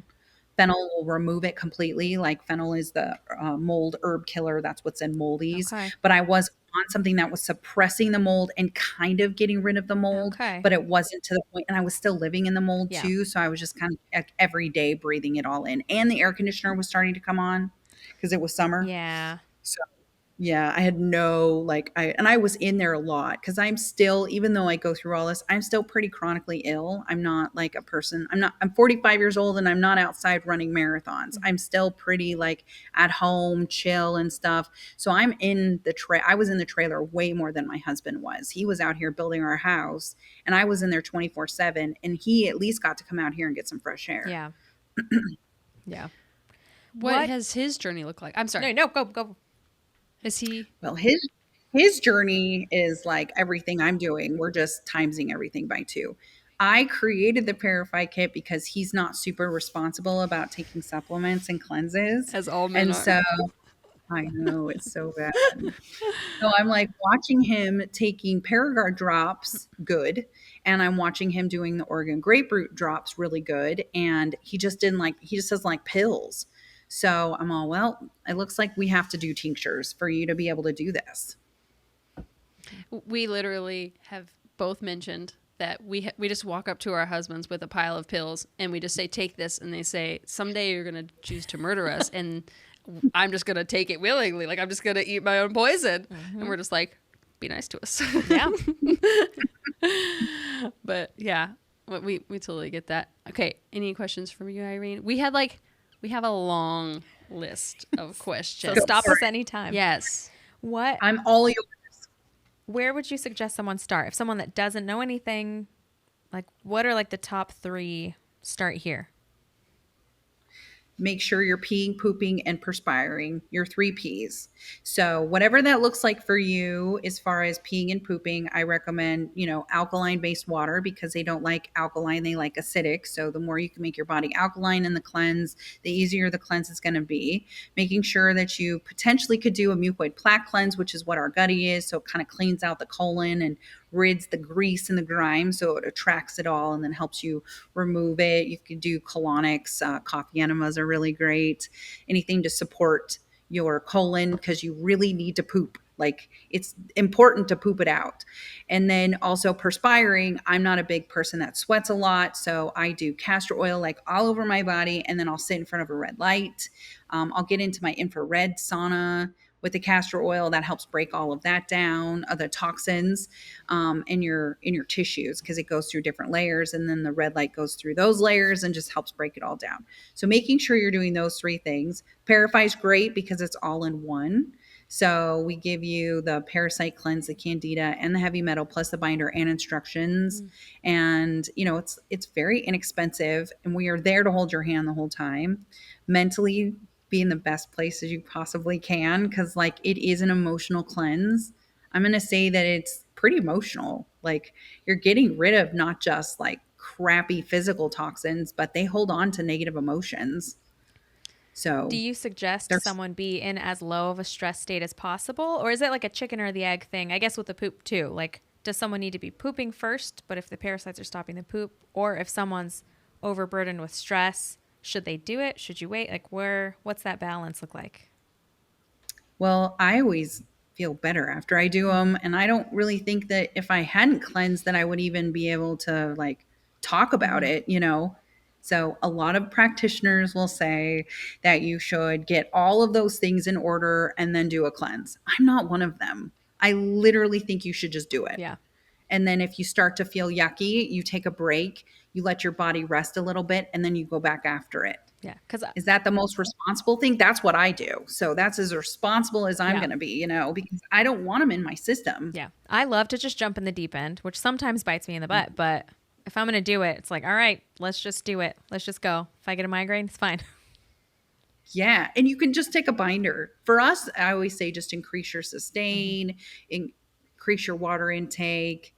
Fennel will remove it completely. Like fennel is the mold herb killer. That's what's in moldies. Okay. But I was on something that was suppressing the mold and kind of getting rid of the mold, Okay. but it wasn't to the point. And I was still living in the mold Yeah. too. So I was just kind of like every day breathing it all in. And the air conditioner was starting to come on because it was summer. Yeah. So yeah, I had no like I was in there a lot because I'm still, even though I go through all this, I'm still pretty chronically ill. I'm not like a person. I'm 45 years old and I'm not outside running marathons. I'm still pretty like at home, chill and stuff. So I'm in the I was in the trailer way more than my husband was. He was out here building our house and I was in there 24/7 and he at least got to come out here and get some fresh air. Yeah. Yeah. What has his journey looked like? I'm sorry. No, go. Is he? Well, his journey is like everything I'm doing. We're just timesing everything by two. I created the Parafy kit because he's not super responsible about taking supplements and cleanses. As all men And are. so I know it's so bad. So I'm like watching him taking Paragard drops, good. And I'm watching him doing the Oregon grapefruit drops, really good. And he just didn't like, he just doesn't like pills. So I'm all, well, it looks like we have to do tinctures for you to be able to do this. We literally have both mentioned that we just walk up to our husbands with a pile of pills and we just say, take this. And they say, someday you're going to choose to murder us. And I'm just going to take it willingly. Like, I'm just going to eat my own poison. And we're just like, be nice to us. Yeah. But yeah, we totally get that. Okay. Any questions from you, Irene? We have a long list of So questions. stop for us it. anytime. Yes. I'm all yours. Where would you suggest someone start? If someone that doesn't know anything, like what are like the top 3 start here? Make sure you're peeing, pooping, and perspiring, your 3 Ps. So whatever that looks like for you, as far as peeing and pooping, I recommend, alkaline based water because they don't like alkaline, they like acidic. So the more you can make your body alkaline in the cleanse, the easier the cleanse is going to be. Making sure that you potentially could do a mucoid plaque cleanse, which is what our gutty is. So it kind of cleans out the colon and rids the grease and the grime, so it attracts it all and then helps you remove it. You can do colonics. Coffee enemas are really great. Anything to support your colon because you really need to poop. Like, it's important to poop it out. And then also perspiring. I'm not a big person that sweats a lot, so I do castor oil like all over my body, and then I'll sit in front of a red light. I'll get into my infrared sauna with the castor oil. That helps break all of that down, the toxins in your tissues, because it goes through different layers, and then the red light goes through those layers and just helps break it all down. So making sure you're doing those 3 things. Parafy is great because it's all in one. So we give you the parasite cleanse, the candida, and the heavy metal, plus the binder and instructions. And it's very inexpensive, and we are there to hold your hand the whole time. Mentally, be in the best place as you possibly can, because like it is an emotional cleanse. I'm going to say that it's pretty emotional. Like, you're getting rid of not just like crappy physical toxins, but they hold on to negative emotions. Do So you suggest there's someone be in as low of a stress state as possible? Or is it like a chicken or the egg thing? I guess with the poop too. Like, does someone need to be pooping first, but if the parasites are stopping the poop? Or if someone's overburdened with stress, should they do it? Should you wait? Like, what's that balance look like? Well, I always feel better after I do them. And I don't really think that if I hadn't cleansed, that I would even be able to like talk about it. So a lot of practitioners will say that you should get all of those things in order and then do a cleanse. I'm not one of them. I literally think you should just do it. Yeah. And then if you start to feel yucky, you take a break, you let your body rest a little bit, and then you go back after it. Yeah. Because, Is that the most responsible thing? That's what I do. So that's as responsible as I'm Yeah. going to be, because I don't want them in my system. yeah, I love to just jump in the deep end, which sometimes bites me in the butt. But if I'm going to do it, it's like, all right, let's just do it. Let's just go. If I get a migraine, it's fine. Yeah. And you can just take a binder. For us, I always say just increase your sustain, increase your water intake.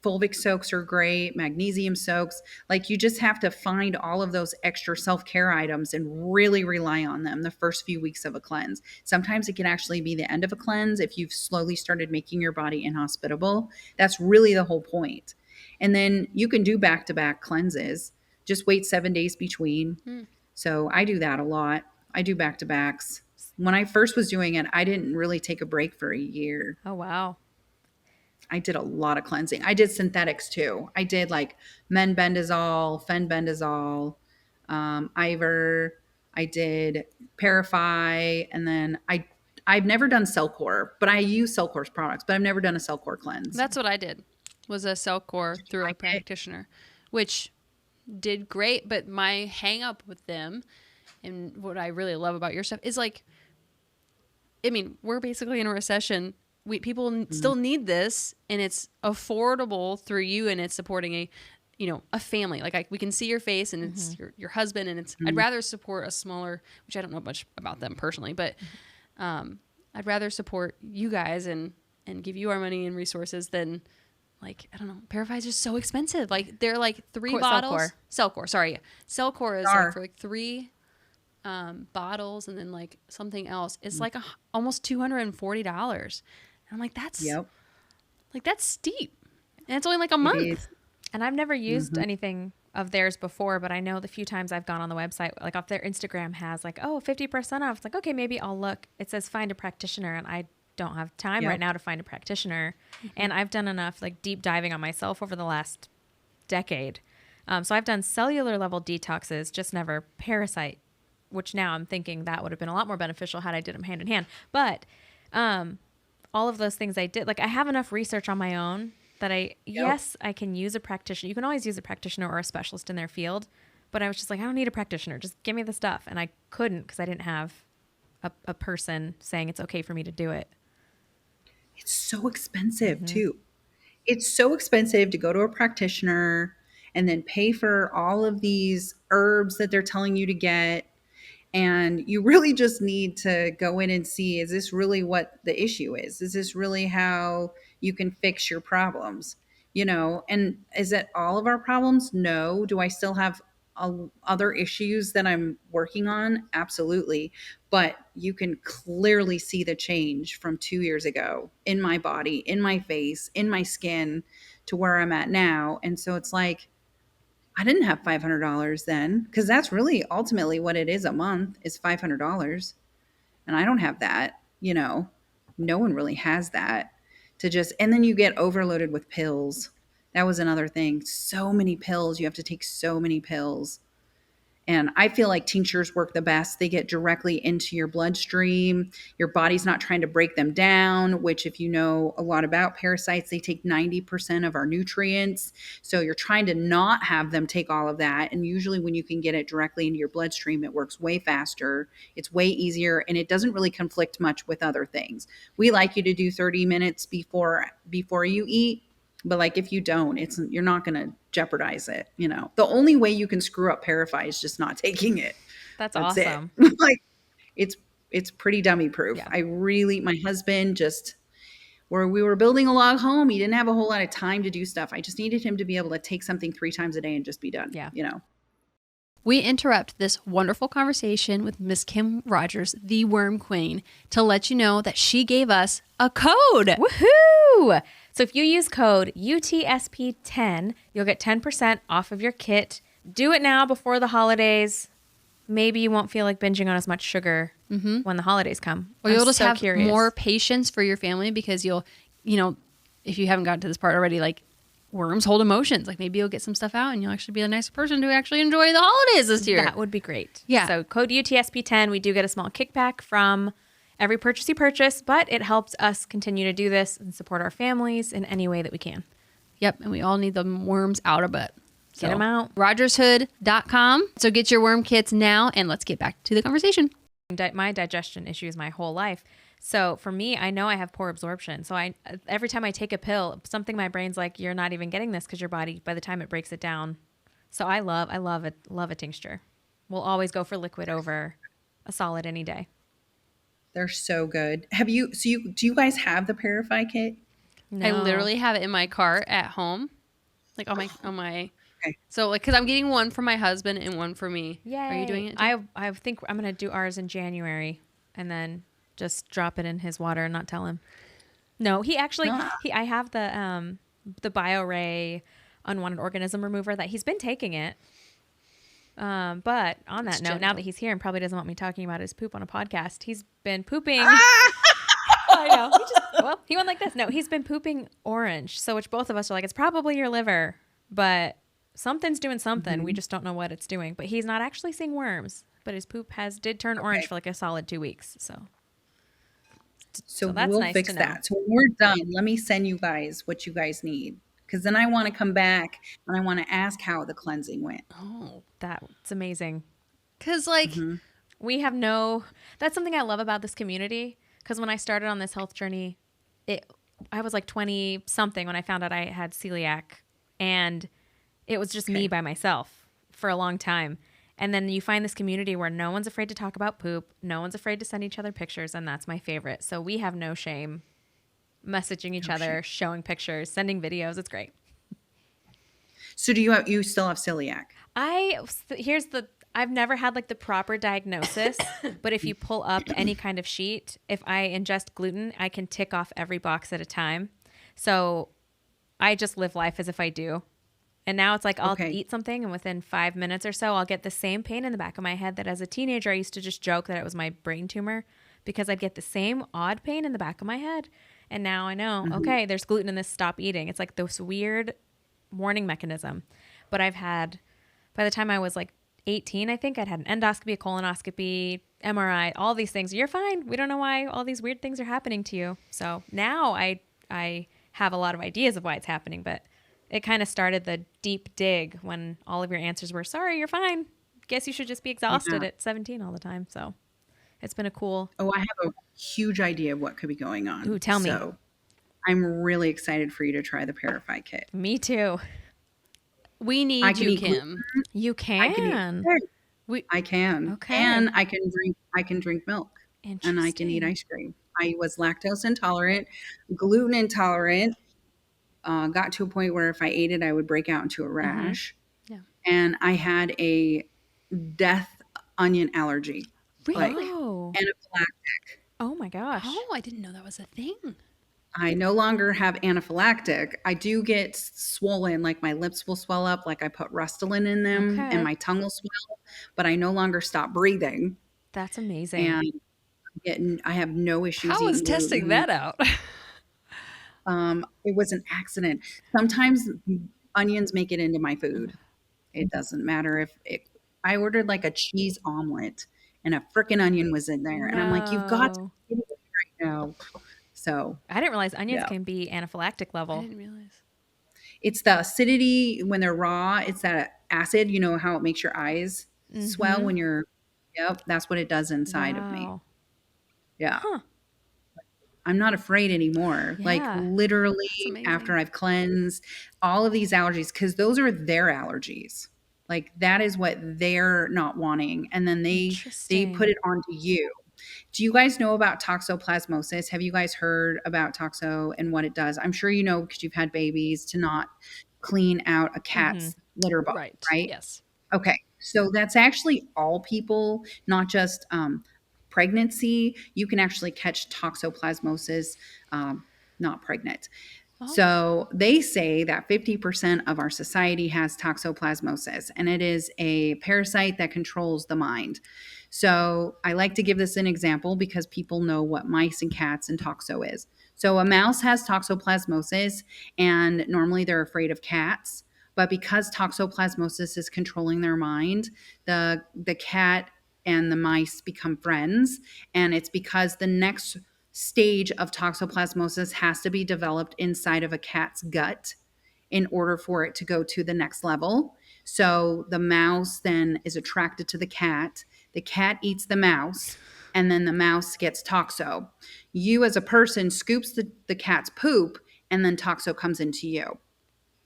Fulvic soaks are great, magnesium soaks. Like you just have to find all of those extra self-care items and really rely on them the first few weeks of a cleanse. Sometimes it can actually be the end of a cleanse if you've slowly started making your body inhospitable. That's really the whole point. And then you can do back-to-back cleanses. Just wait 7 days between. So I do that a lot. I do back-to-backs. When I first was doing it, I didn't really take a break for a year. Oh, wow. I did a lot of cleansing. I did synthetics too. I did like menbendazole, fenbendazole, Ivor. I did Parafy, and then I've never done Cellcore, but I use Cellcore's products, but I've never done a Cellcore cleanse. That's what I did. Was a Cellcore through a practitioner, which did great. But my hang up with them, and what I really love about your stuff is like, I mean, we're basically in a recession. People still need this, and it's affordable through you, and it's supporting a family. Like we can see your face, and it's your husband, and it's. I'd rather support a smaller, which I don't know much about them personally, but I'd rather support you guys and give you our money and resources than like, I don't know. Parafy is just so expensive. Like they're like 3 bottles. Cellcore, sorry. Cellcore is like for like 3 bottles, and then like something else. It's like almost $240. And I'm like, that's steep. And it's only like a month. And I've never used anything of theirs before, but I know the few times I've gone on the website, like off their Instagram has like, 50% off. It's like, okay, maybe I'll look. It says find a practitioner, and I don't have time right now to find a practitioner. And I've done enough like deep diving on myself over the last decade. So I've done cellular level detoxes, just never parasite, which now I'm thinking that would have been a lot more beneficial had I did them hand in hand. But all of those things I did, like I have enough research on my own that yes, I can use a practitioner. You can always use a practitioner or a specialist in their field. But I was just like, I don't need a practitioner. Just give me the stuff. And I couldn't because I didn't have a person saying it's okay for me to do it. It's so expensive too. It's so expensive to go to a practitioner and then pay for all of these herbs that they're telling you to get. And you really just need to go in and see, is this really what the issue is? Is this really how you can fix your problems? And is it all of our problems? No. Do I still have other issues that I'm working on? Absolutely. But you can clearly see the change from 2 years ago in my body, in my face, in my skin to where I'm at now. And so it's like, I didn't have $500 then, because that's really ultimately what it is a month is $500. And I don't have that, no one really has that and then you get overloaded with pills. That was another thing. So many pills. You have to take so many pills. And I feel like tinctures work the best. They get directly into your bloodstream. Your body's not trying to break them down, which if you know a lot about parasites, they take 90% of our nutrients. So you're trying to not have them take all of that. And usually when you can get it directly into your bloodstream, it works way faster. It's way easier, and it doesn't really conflict much with other things. We like you to do 30 minutes before you eat. But like if you don't, you're not going to jeopardize it. The only way you can screw up Parafy is just not taking it. That's awesome. Like it's pretty dummy proof. Yeah. My husband where we were building a log home, he didn't have a whole lot of time to do stuff. I just needed him to be able to take something 3 times a day and just be done. Yeah. We interrupt this wonderful conversation with Miss Kim Rogers, the Worm Queen, to let you know that she gave us a code. Woohoo! So if you use code UTSP10, you'll get 10% off of your kit. Do it now before the holidays. Maybe you won't feel like binging on as much sugar when the holidays come. Or you'll just have more patience for your family because you'll, if you haven't gotten to this part already, like worms hold emotions. Like maybe you'll get some stuff out and you'll actually be a nicer person to actually enjoy the holidays this year. That would be great. Yeah. So code UTSP10, we do get a small kickback from every purchase you purchase, but it helps us continue to do this and support our families in any way that we can. Yep. And we all need the worms out of it. So, get them out. RogersHood.com. So get your worm kits now, and let's get back to the conversation. My digestion issues my whole life. So for me, I know I have poor absorption. So every time I take a pill, something my brain's like, you're not even getting this because your body, by the time it breaks it down. So I love a tincture. We'll always go for liquid over a solid any day. They're so good. Do you guys have the Parafy kit? I No. literally have it in my cart at home, like on my. Okay. So like, because I'm getting one for my husband and one for me. Yay. Are you doing it too? I think I'm going to do ours in January and then just drop it in his water and not tell him. No, he actually, Ah, I have the BioRay unwanted organism remover that he's been taking it. But on that It's note, now gentle. that he's here and probably doesn't want me talking about his poop on a podcast, he's been pooping. Ah! I know. Well, he went like this. No, he's been pooping orange. So, which both of us are like, it's probably your liver, but something's doing something. We just don't know what it's doing. But he's not actually seeing worms. But his poop did turn orange for like a solid 2 weeks. So that's we'll nice fix to know. that. So when we're done, let me send you guys what you guys need. Because then I want to come back and I want to ask how the cleansing went. Oh, That's amazing. because like We have that's something I love about this community. Because when I started on this health journey, I was like 20 something when I found out I had celiac, and it was just me by myself for a long time. And then you find this community where no one's afraid to talk about poop, no one's afraid to send each other pictures, and that's my favorite. So we have no shame messaging each other, showing pictures, sending videos. It's great. So you still have celiac? I've never had like the proper diagnosis, but if you pull up any kind of sheet, if I ingest gluten, I can tick off every box at a time. So I just live life as if I do. And now it's like I'll eat something and within 5 minutes or so, I'll get the same pain in the back of my head that as a teenager, I used to just joke that it was my brain tumor because I'd get the same odd pain in the back of my head. And now I know, okay, there's gluten in this, stop eating. It's like this weird warning mechanism. But by the time I was like 18, I think I'd had an endoscopy, a colonoscopy, MRI, all these things. You're fine. We don't know why all these weird things are happening to you. So now I have a lot of ideas of why it's happening, but it kind of started the deep dig when all of your answers were, sorry, you're fine. Guess you should just be exhausted at 17 all the time. So it's been a cool. Oh, I have a huge idea of what could be going on. Ooh, tell me. So I'm really excited for you to try the Parasite kit. Me too. we need I can you, eat Kim. You I can. can. Okay. And I can drink milk. And I can eat Interesting. ice cream. I was lactose intolerant, gluten intolerant. Got to a point where if I ate it, I would break out into a rash. Yeah. And I had a death onion allergy. Really? Oh. Anaphylactic. Oh my gosh. Oh, I didn't know that was a thing. I no longer have anaphylactic. I do get swollen, like my lips will swell up, like I put Restylane in them, Okay. and my tongue will swell, but I no longer stop breathing. That's amazing. And I have no issues How is eating testing gluten. that out? It was an accident. Sometimes onions make it into my food. It doesn't matter if I ordered like a cheese omelet and a freaking onion was in there. And I'm like, you've got to No. be kidding me right now. So I didn't realize onions Yeah. can be anaphylactic I level. didn't realize. it's the acidity when they're raw. It's that acid, you know, how it makes your eyes swell when you're, yep, that's what it does inside of me. Wow. Yeah. Huh. I'm not afraid anymore. Like Yeah. literally amazing. after I've cleansed all of these allergies, because those are their allergies. Like that is what they're not wanting. And then they Interesting. put it onto you. Do you guys know about toxoplasmosis? Have you guys heard about toxo and what it does? I'm sure you know because you've had babies to not clean out a cat's litter box, right? Yes. Okay. So that's actually all people, not just pregnancy. You can actually catch toxoplasmosis not pregnant. So they say that 50% of our society has toxoplasmosis, and it is a parasite that controls the mind. So I like to give this an example because people know what mice and cats and toxo is. So a mouse has toxoplasmosis, and normally they're afraid of cats. But because toxoplasmosis is controlling their mind, the cat and the mice become friends. And it's because the next stage of toxoplasmosis has to be developed inside of a cat's gut in order for it to go to the next level. So the mouse then is attracted to the cat eats the mouse, and then the mouse gets toxo. You as a person scoops the cat's poop, and then toxo comes into you.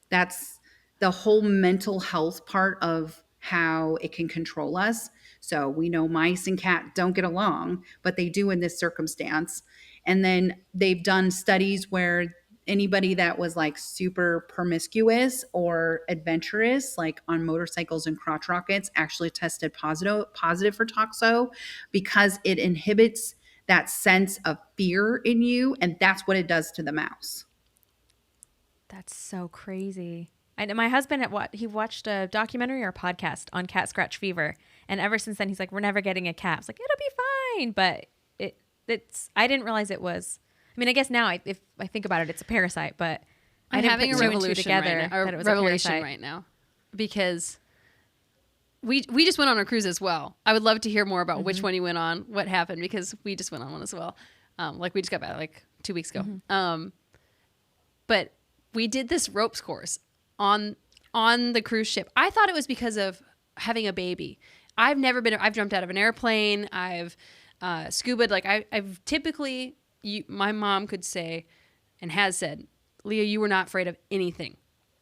That's the whole mental health part of how it can control us. So we know mice and cats don't get along, but they do in this circumstance. And then they've done studies where anybody that was like super promiscuous or adventurous, like on motorcycles and crotch rockets, actually tested positive for toxo, because it inhibits that sense of fear in you, and that's what it does to the mouse. That's so crazy. I know my husband he watched a documentary or a podcast on cat scratch fever, and ever since then he's like, "We're never getting a cat." It's like, it'll be fine, but it's. I didn't realize it was. I mean, I guess now if I think about it, it's a parasite, but I didn't having put a two and two revolution together right now, that it was revelation a parasite. right now, because we just went on a cruise as well. I would love to hear more about which one you went on, what happened, because we just went on one as well. Like we just got back like 2 weeks ago. But we did this ropes course on the cruise ship. I thought it was because of having a baby. I've jumped out of an airplane. I've scubaed. Like I've typically, my mom could say and has said, "Leah, you were not afraid of anything."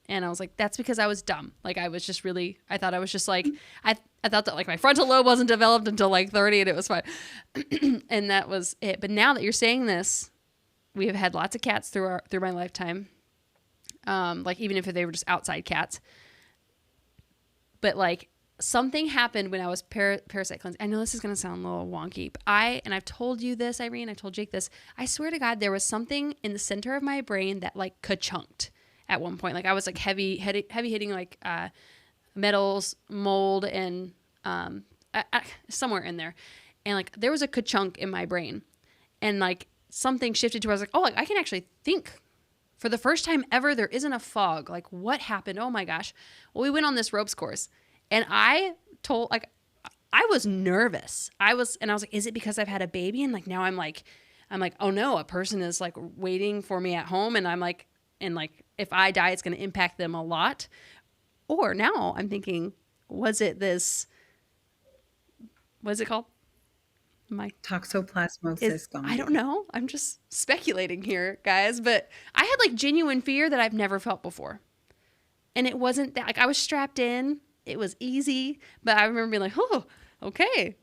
And I was like, that's because I was dumb. Like I was just really, I thought I was just like, I thought that like my frontal lobe wasn't developed until like 30 and it was fine. And that was it. But now that you're saying this, we have had lots of cats through my lifetime. Like even if they were just outside cats. But like something happened when I was parasite cleansing. I know this is going to sound a little wonky, but and I've told you this, Irene, I told Jake this. I swear to God, there was something in the center of my brain that like ka-chunked at one point. Like I was like heavy hitting like metals, mold, and somewhere in there. And like there was a ka-chunk in my brain. And like something shifted to where I was like, oh, like, I can actually think. For the first time ever, there isn't a fog. Like what happened? Oh my gosh. Well, we went on this ropes course. And I was nervous. I was like, is it because I've had a baby? And like, now I'm like, oh no, a person is like waiting for me at home. And I'm like, if I die, it's going to impact them a lot. Or now I'm thinking, was it this, what is it called? Toxoplasmosis gondii. I don't know. I'm just speculating here, guys. But I had like genuine fear that I've never felt before. And it wasn't that, like I was strapped in. It was easy. But I remember being like, oh, okay.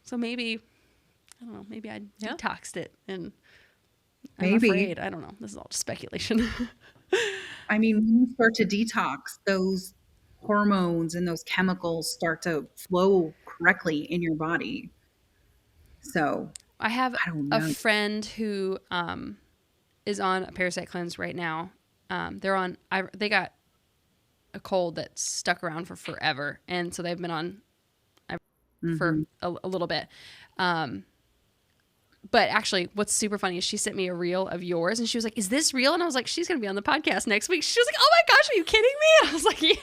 So maybe, I don't know, maybe I detoxed it. And I'm afraid. I don't know. This is all just speculation. I mean, when you start to detox, those hormones and those chemicals start to flow correctly in your body. So I have don't know. a friend who is on a parasite cleanse right now. They got a cold that stuck around for forever, and so they've been on for a little bit. But actually, what's super funny is she sent me a reel of yours, and she was like, "Is this real?" And I was like, "She's gonna be on the podcast next week." She was like, "Oh my gosh, are you kidding me?" And I was like, "Yeah."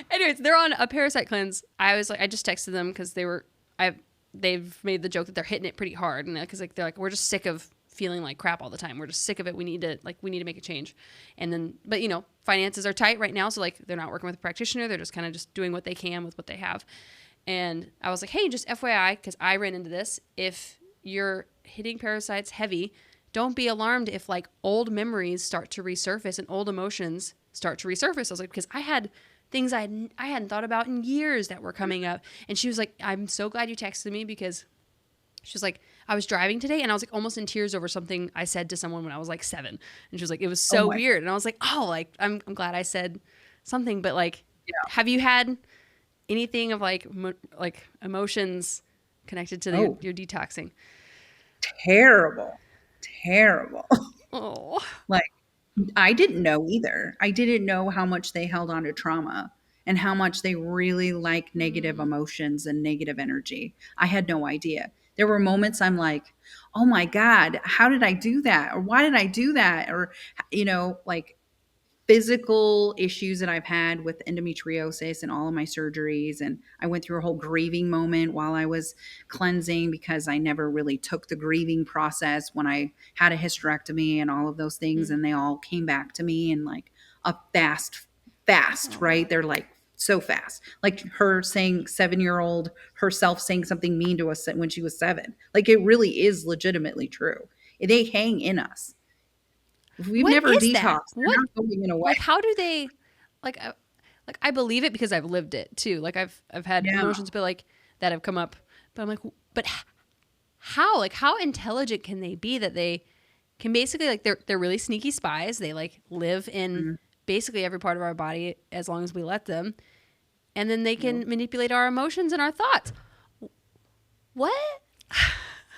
Anyways, they're on a parasite cleanse. I just texted them because they've made the joke that they're hitting it pretty hard, and because like they're like, we're just sick of feeling like crap all the time. We're just sick of it. We need to make a change. And then, but you know, finances are tight right now, so like they're not working with a practitioner. They're just kind of just doing what they can with what they have. And I was like, hey, just FYI, because I ran into this. If you're hitting parasites heavy, don't be alarmed if like old memories start to resurface and old emotions start to resurface. I was like, because I had things I hadn't thought about in years that were coming up. And she was like, I'm so glad you texted me, because she was like, I was driving today and I was like almost in tears over something I said to someone when I was like 7. And she was like, it was so weird. And I was like, oh, like, I'm glad I said something. But like, have you had anything of like emotions connected to your detoxing? Terrible. Oh, Like, I didn't know either. I didn't know how much they held on to trauma and how much they really like negative emotions and negative energy. I had no idea. There were moments I'm like, oh my God, how did I do that? Or why did I do that? Or, you know, like physical issues that I've had with endometriosis and all of my surgeries. And I went through a whole grieving moment while I was cleansing, because I never really took the grieving process when I had a hysterectomy and all of those things. And they all came back to me in like a fast, right? They're like so fast. Like her saying 7-year-old herself saying something mean to us when she was 7. Like it really is legitimately true. They hang in us. If we've never detoxed, they're not going away. Like, how do they, like I believe it because I've lived it too. Like I've had emotions, but like that have come up. But I'm like, but how? Like, how intelligent can they be that they can basically like they're really sneaky spies. They like live in basically every part of our body as long as we let them. And then they can manipulate our emotions and our thoughts. What?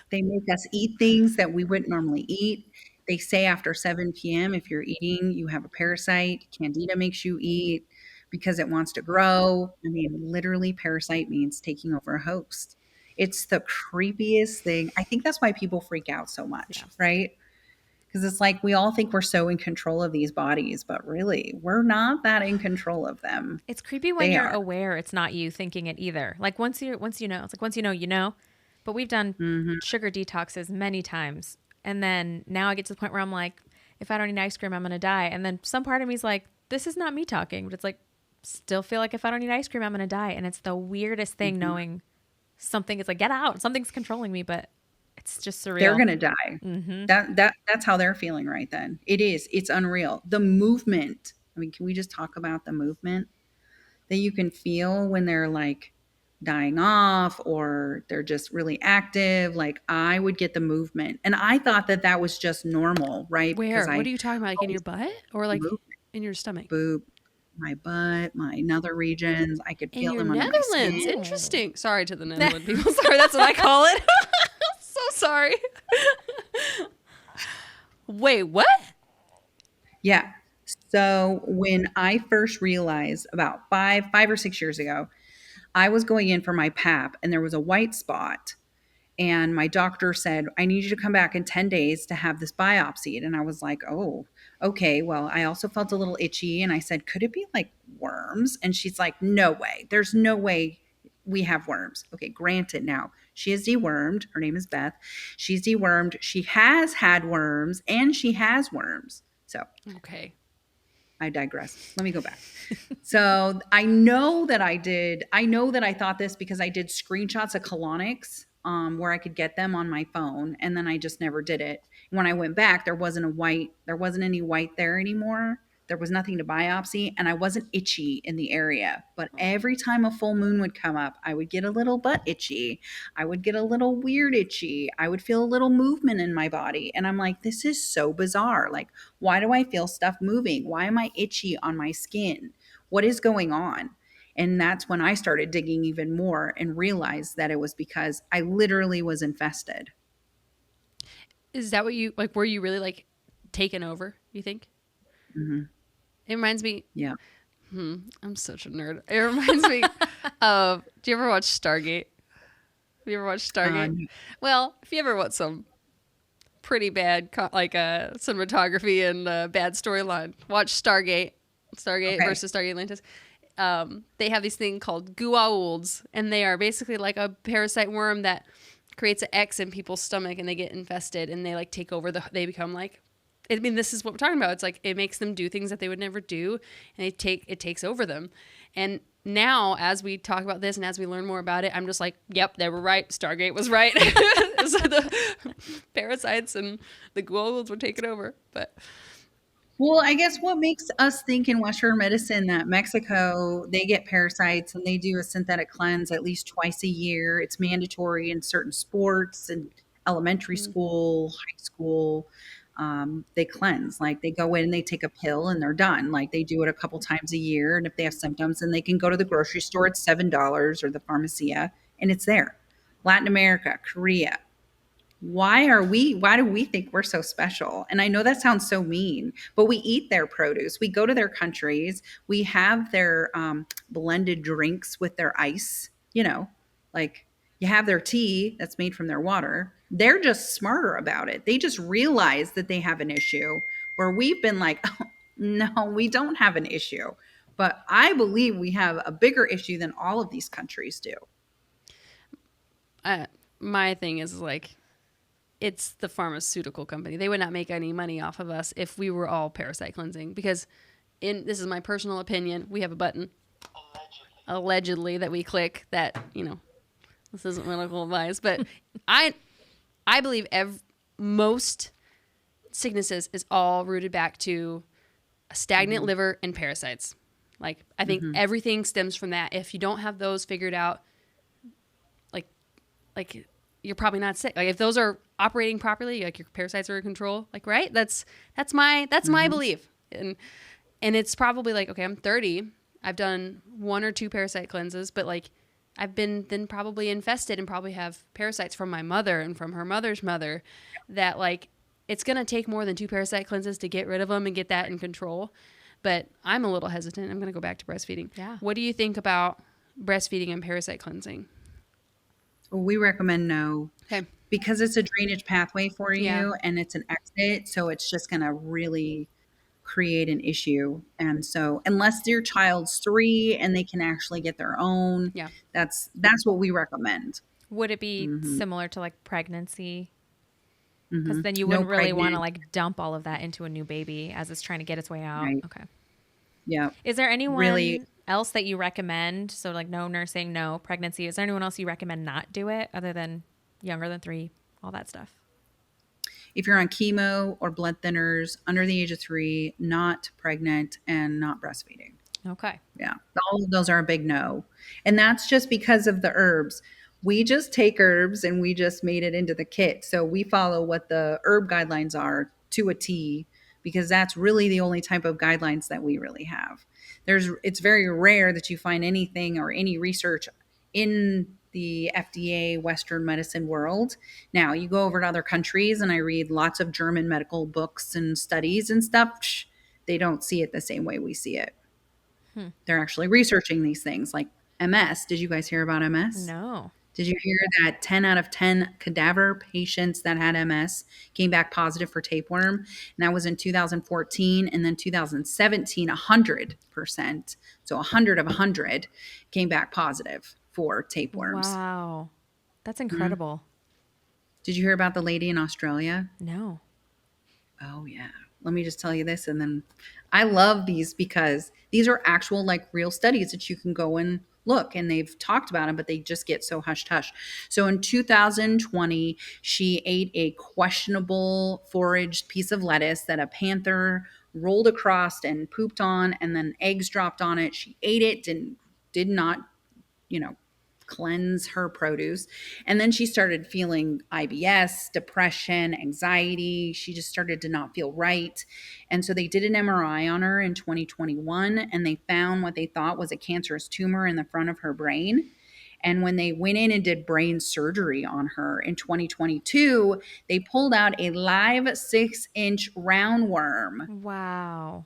They make us eat things that we wouldn't normally eat. They say after 7 p.m., if you're eating, you have a parasite. Candida makes you eat because it wants to grow. I mean, literally, parasite means taking over a host. It's the creepiest thing. I think that's why people freak out so much, Yeah. right? Because it's like we all think we're so in control of these bodies, but really, we're not that in control of them. It's creepy when They you're are. aware it's not you thinking it either. Like once you know, it's like once you know, you know. But we've done sugar detoxes many times. And then now I get to the point where I'm like, if I don't eat ice cream, I'm going to die. And then some part of me is like, this is not me talking. But it's like, still feel like if I don't eat ice cream, I'm going to die. And it's the weirdest thing knowing something is like, get out. Something's controlling me. But it's just surreal. They're going to die. That's how they're feeling right then. It is. It's unreal. The movement. I mean, can we just talk about the movement that you can feel when they're like dying off or they're just really active? Like I would get the movement, and I thought that that was just normal, right? Where? Because What I are you talking about? Like in your butt or like movement, in your stomach? boob, my butt, my nether regions. I could In feel your them under my Netherlands. skin. Interesting. Sorry to the Netherlands people. Sorry, that's what I call it. So sorry. Wait, what? Yeah. So when I first realized about 5 or 6 years ago, I was going in for my pap and there was a white spot. And my doctor said, I need you to come back in 10 days to have this biopsied. And I was like, oh, okay. Well, I also felt a little itchy. And I said, could it be like worms? And she's like, no way. There's no way we have worms. Okay, granted now. She is dewormed. Her name is Beth. She's dewormed. She has had worms and she has worms. So Okay. I digress. Let me go back. So I know that I thought this because I did screenshots of colonics where I could get them on my phone. And then I just never did it. When I went back, there wasn't any white there anymore. There was nothing to biopsy and I wasn't itchy in the area. But every time a full moon would come up, I would get a little butt itchy. I would get a little weird itchy. I would feel a little movement in my body. And I'm like, this is so bizarre. Like, why do I feel stuff moving? Why am I itchy on my skin? What is going on? And that's when I started digging even more and realized that it was because I literally was infested. Is that what you like? Were you really like taken over? You think? Mm-hmm. It reminds me. Yeah. I'm such a nerd. It reminds me of. Do you ever watch Stargate? Have you ever watched Stargate? Well, if you ever want some pretty bad cinematography and bad storyline, watch Stargate. Stargate versus Stargate Atlantis. They have this thing called gua'ulds, and they are basically like a parasite worm that creates an X in people's stomach, and they get infested, and they like take over they become like. I mean, this is what we're talking about. It's like it makes them do things that they would never do, and it takes over them. And now, as we talk about this and as we learn more about it, I'm just like, yep, they were right. Stargate was right. So the parasites and the gua'ulds were taken over, but. Well, I guess what makes us think in Western medicine that Mexico, they get parasites and they do a synthetic cleanse at least twice a year. It's mandatory in certain sports and elementary school, high school. They cleanse. Like they go in and they take a pill and they're done. Like they do it a couple times a year. And if they have symptoms, then they can go to the grocery store at $7 or the pharmacia and it's there. Latin America, Korea, why do we think we're so special? And I know that sounds so mean, but we eat their produce. We go to their countries. We have their blended drinks with their ice, like you have their tea that's made from their water. They're just smarter about it. They just realize that they have an issue where we've been like, oh, no, we don't have an issue. But I believe we have a bigger issue than all of these countries do. My thing is like, it's the pharmaceutical company. They would not make any money off of us if we were all parasite cleansing this is my personal opinion. We have a button allegedly that we click that, this isn't medical advice, but I believe most sicknesses is all rooted back to a stagnant liver and parasites. Like I think everything stems from that. If you don't have those figured out, like you're probably not sick. Like if those are operating properly, like your parasites are in control, like right? That's my belief. And it's probably like, okay, I'm 30. I've done 1 or 2 parasite cleanses, but like I've been then probably infested and probably have parasites from my mother and from her mother's mother that like it's going to take more than 2 parasite cleanses to get rid of them and get that in control. But I'm a little hesitant. I'm going to go back to breastfeeding. Yeah. What do you think about breastfeeding and parasite cleansing? Well, we recommend no. Okay. Because it's a drainage pathway for you Yeah. and it's an exit. So it's just going to really create an issue. And so unless your child's 3 and they can actually get their own, Yeah. that's what we recommend. Would it be Mm-hmm. similar to like pregnancy? Mm-hmm. Because then you No wouldn't really want to pregnant. like dump all of that into a new baby as it's trying to get its way out. Right. Okay. Yeah. Is there anyone Really. else that you recommend? So like no nursing, no pregnancy. Is there anyone else you recommend not do it other than younger than 3, all that stuff? If you're on chemo or blood thinners under the age of 3, not pregnant and not breastfeeding. Okay. Yeah. All of those are a big no. And that's just because of the herbs. We just take herbs and we just made it into the kit. So we follow what the herb guidelines are to a T because that's really the only type of guidelines that we really have. It's very rare that you find anything or any research in the FDA Western medicine world. Now, you go over to other countries and I read lots of German medical books and studies and stuff. They don't see it the same way we see it. They're actually researching these things like MS. Did you guys hear about MS? No. Did you hear that 10 out of 10 cadaver patients that had MS came back positive for tapeworm? And that was in 2014. And then 2017, 100%. So 100 of 100 came back positive for tapeworms. Wow. That's incredible. Did you hear about the lady in Australia? No. Oh, yeah. Let me just tell you this. And then I love these because these are actual, like, real studies that you can go and look. And they've talked about them, but they just get so hush hush. So in 2020, she ate a questionable foraged piece of lettuce that a panther rolled across and pooped on, and then eggs dropped on it. She ate it and did not, you know, cleanse her produce. And then she started feeling IBS, depression, anxiety. She just started to not feel right. And so they did an MRI on her in 2021 and they found what they thought was a cancerous tumor in the front of her brain. And when they went in and did brain surgery on her in 2022, they pulled out a live 6-inch roundworm. Wow.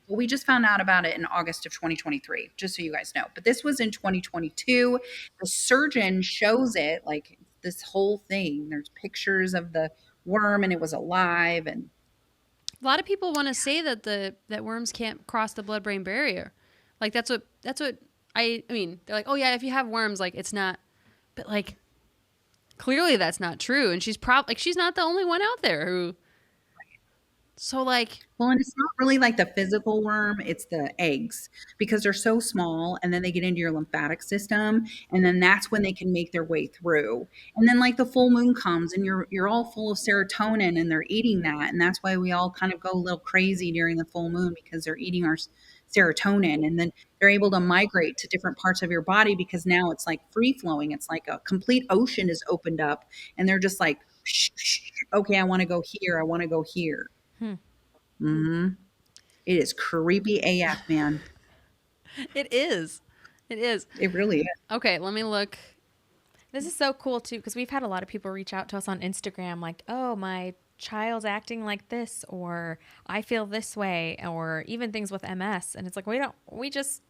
Well, we just found out about it in August of 2023, just so you guys know. But this was in 2022. The surgeon shows it, like this whole thing. There's pictures of the worm and it was alive. And A lot of people want to say that that worms can't cross the blood-brain barrier. Like that's what I mean, they're like, "Oh yeah, if you have worms like it's not." But like clearly that's not true, and she's she's not the only one out there who. So like, well, and it's not really like the physical worm, it's the eggs because they're so small and then they get into your lymphatic system and then that's when they can make their way through. And then like the full moon comes and you're all full of serotonin and they're eating that and that's why we all kind of go a little crazy during the full moon because they're eating our serotonin and then they're able to migrate to different parts of your body because now it's like free flowing. It's like a complete ocean is opened up and they're just like, okay, I want to go here. I want to go here. Mm-hmm. It is creepy AF, man. it is. It is. It really is. Okay, let me look. This is so cool too because we've had a lot of people reach out to us on Instagram like, "Oh, my child's acting like this," or "I feel this way," or even things with MS. And it's like we just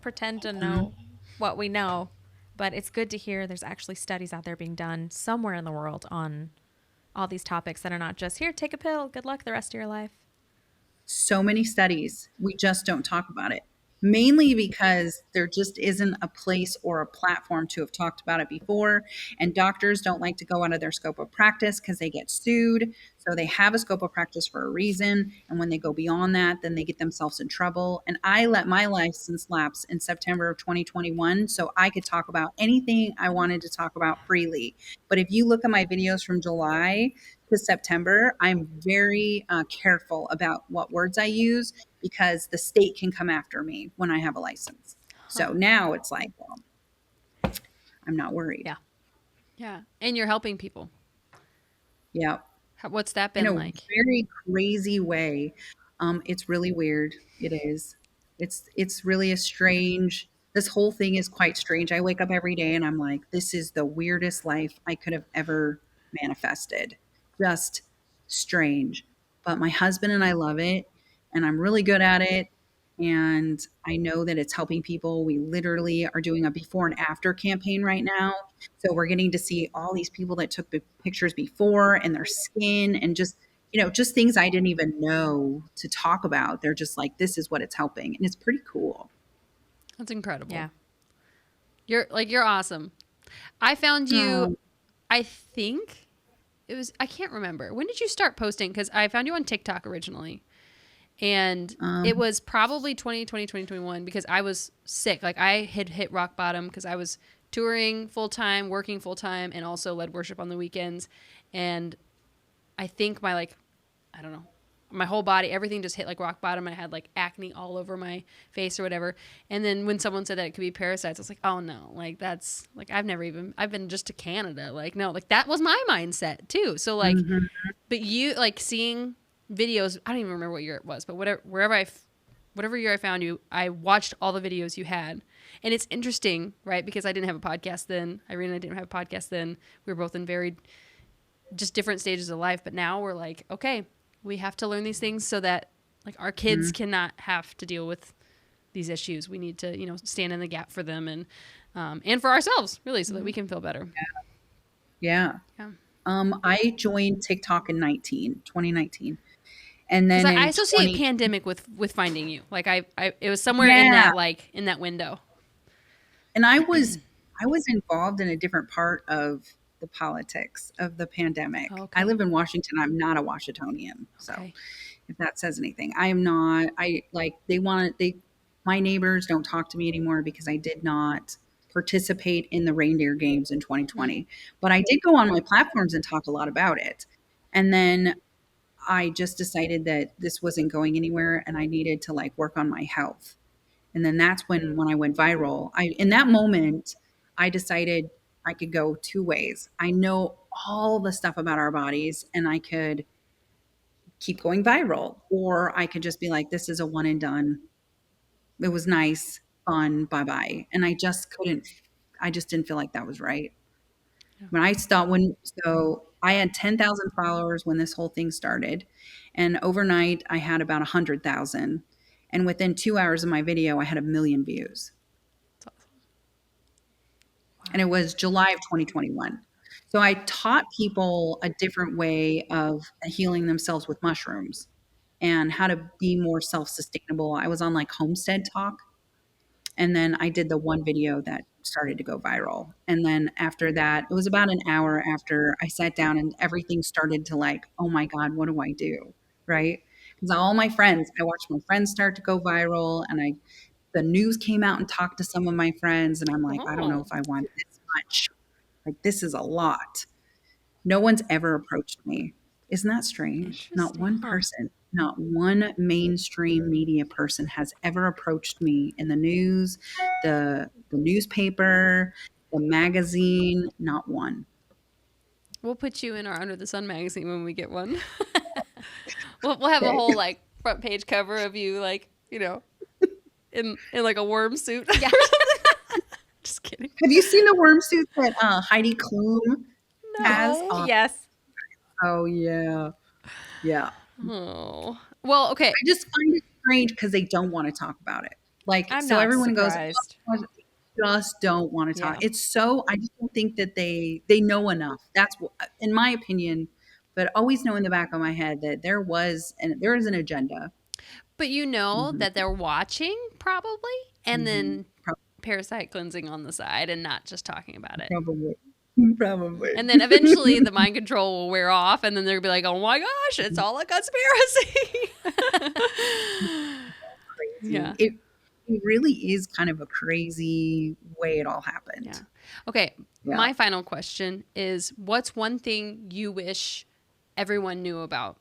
pretend to know what we know, but it's good to hear there's actually studies out there being done somewhere in the world on all these topics that are not just here, take a pill, good luck the rest of your life. So many studies. We just don't talk about it. Mainly because there just isn't a place or a platform to have talked about it before. And doctors don't like to go out of their scope of practice because they get sued. So they have a scope of practice for a reason. And when they go beyond that, then they get themselves in trouble. And I let my license lapse in September of 2021 so I could talk about anything I wanted to talk about freely. But if you look at my videos from July to September, I'm very careful about what words I use because the state can come after me when I have a license. So now it's like, well, I'm not worried. Yeah. Yeah. And you're helping people. Yeah. What's that In been a like? very crazy way. It's really weird. It is. It's really a strange. This whole thing is quite strange. I wake up every day and I'm like, this is the weirdest life I could have ever manifested. Just strange. But my husband and I love it, and I'm really good at it. And I know that it's helping people. We literally are doing a before and after campaign right now. So we're getting to see all these people that took the pictures before and their skin and just, just things I didn't even know to talk about. They're just like, this is what it's helping. And it's pretty cool. That's incredible. Yeah. You're awesome. I found you, Oh, I think I can't remember. When did you start posting? Because I found you on TikTok originally. And it was probably 2020, 2021 because I was sick. Like I had hit rock bottom because I was touring full time, working full time, and also led worship on the weekends. And I think I don't know, my whole body, everything just hit like rock bottom. I had like acne all over my face or whatever. And then when someone said that it could be parasites, I was like, oh no, like that's like, I've been just to Canada. Like, no, like that was my mindset too. So like, mhm. but you like seeing videos, I don't even remember what year it was, but whatever year I found you, I watched all the videos you had. And it's interesting, right? Because I didn't have a podcast then. Irene and I didn't have a podcast then. We were both in very just different stages of life. But now we're like, okay, we have to learn these things so that like our kids cannot have to deal with these issues. We need to, stand in the gap for them and for ourselves, really, so that we can feel better. Yeah. Yeah. I joined TikTok in 2019. And Because then I in associate 20, pandemic with finding you. Like it was somewhere yeah. in that window. And I was involved in a different part of the politics of the pandemic. I Okay. live in Washington. I'm not a Washingtonian. So Okay. if that says anything, I am not. I like my neighbors don't talk to me anymore because I did not participate in the reindeer games in Mm. 2020. But I did go on my platforms and talk a lot about it. And then I just decided that this wasn't going anywhere and I needed to like work on my health. And then that's when I went viral. In that moment, I decided I could go two ways. I know all the stuff about our bodies and I could keep going viral, or I could just be like, this is a one and done. It was nice, fun, bye bye. And I just didn't feel like that was right. Yeah. So I had 10,000 followers when this whole thing started. And overnight I had about 100,000. And within 2 hours of my video, I had 1 million views. That's awesome. And it was July of 2021. So I taught people a different way of healing themselves with mushrooms and how to be more self-sustainable. I was on like Homestead Talk, and then I did the one video that started to go viral. And then after that, it was about an hour after I sat down and everything started to like, oh my God, what do I do? Right? Because I watched my friends start to go viral, and the news came out and talked to some of my friends, and I'm like, I don't know Oh, if I want this much. Like, this is a lot. No one's ever approached me. Isn't that strange? Not interesting. one Huh. person, not one mainstream media person has ever approached me in the news, the newspaper, the magazine, not one. We'll put you in our Under the Sun magazine when we get one. We'll have a Okay. whole like front page cover of you like, in like a worm suit. Yeah. Just kidding. Have you seen the worm suit that Heidi Klum has? No. Oh, Yes. oh yeah. Yeah. Oh. Well, okay. I just find it strange because they don't want to talk about it. Like, I'm so not everyone goes, surprised. "Oh, just don't want to talk." Yeah. I just don't think that they know enough. That's what, in my opinion. But always know in the back of my head that there is an agenda. But you know Hmm. that they're watching probably and Hmm. then parasite cleansing on the side and not just talking about it. Probably, probably. And then eventually the mind control will wear off and then they'll be like, oh my gosh, it's all a conspiracy. Crazy. Yeah. It really is kind of a crazy way it all happened. Yeah. Okay. Yeah. My final question is what's one thing you wish everyone knew about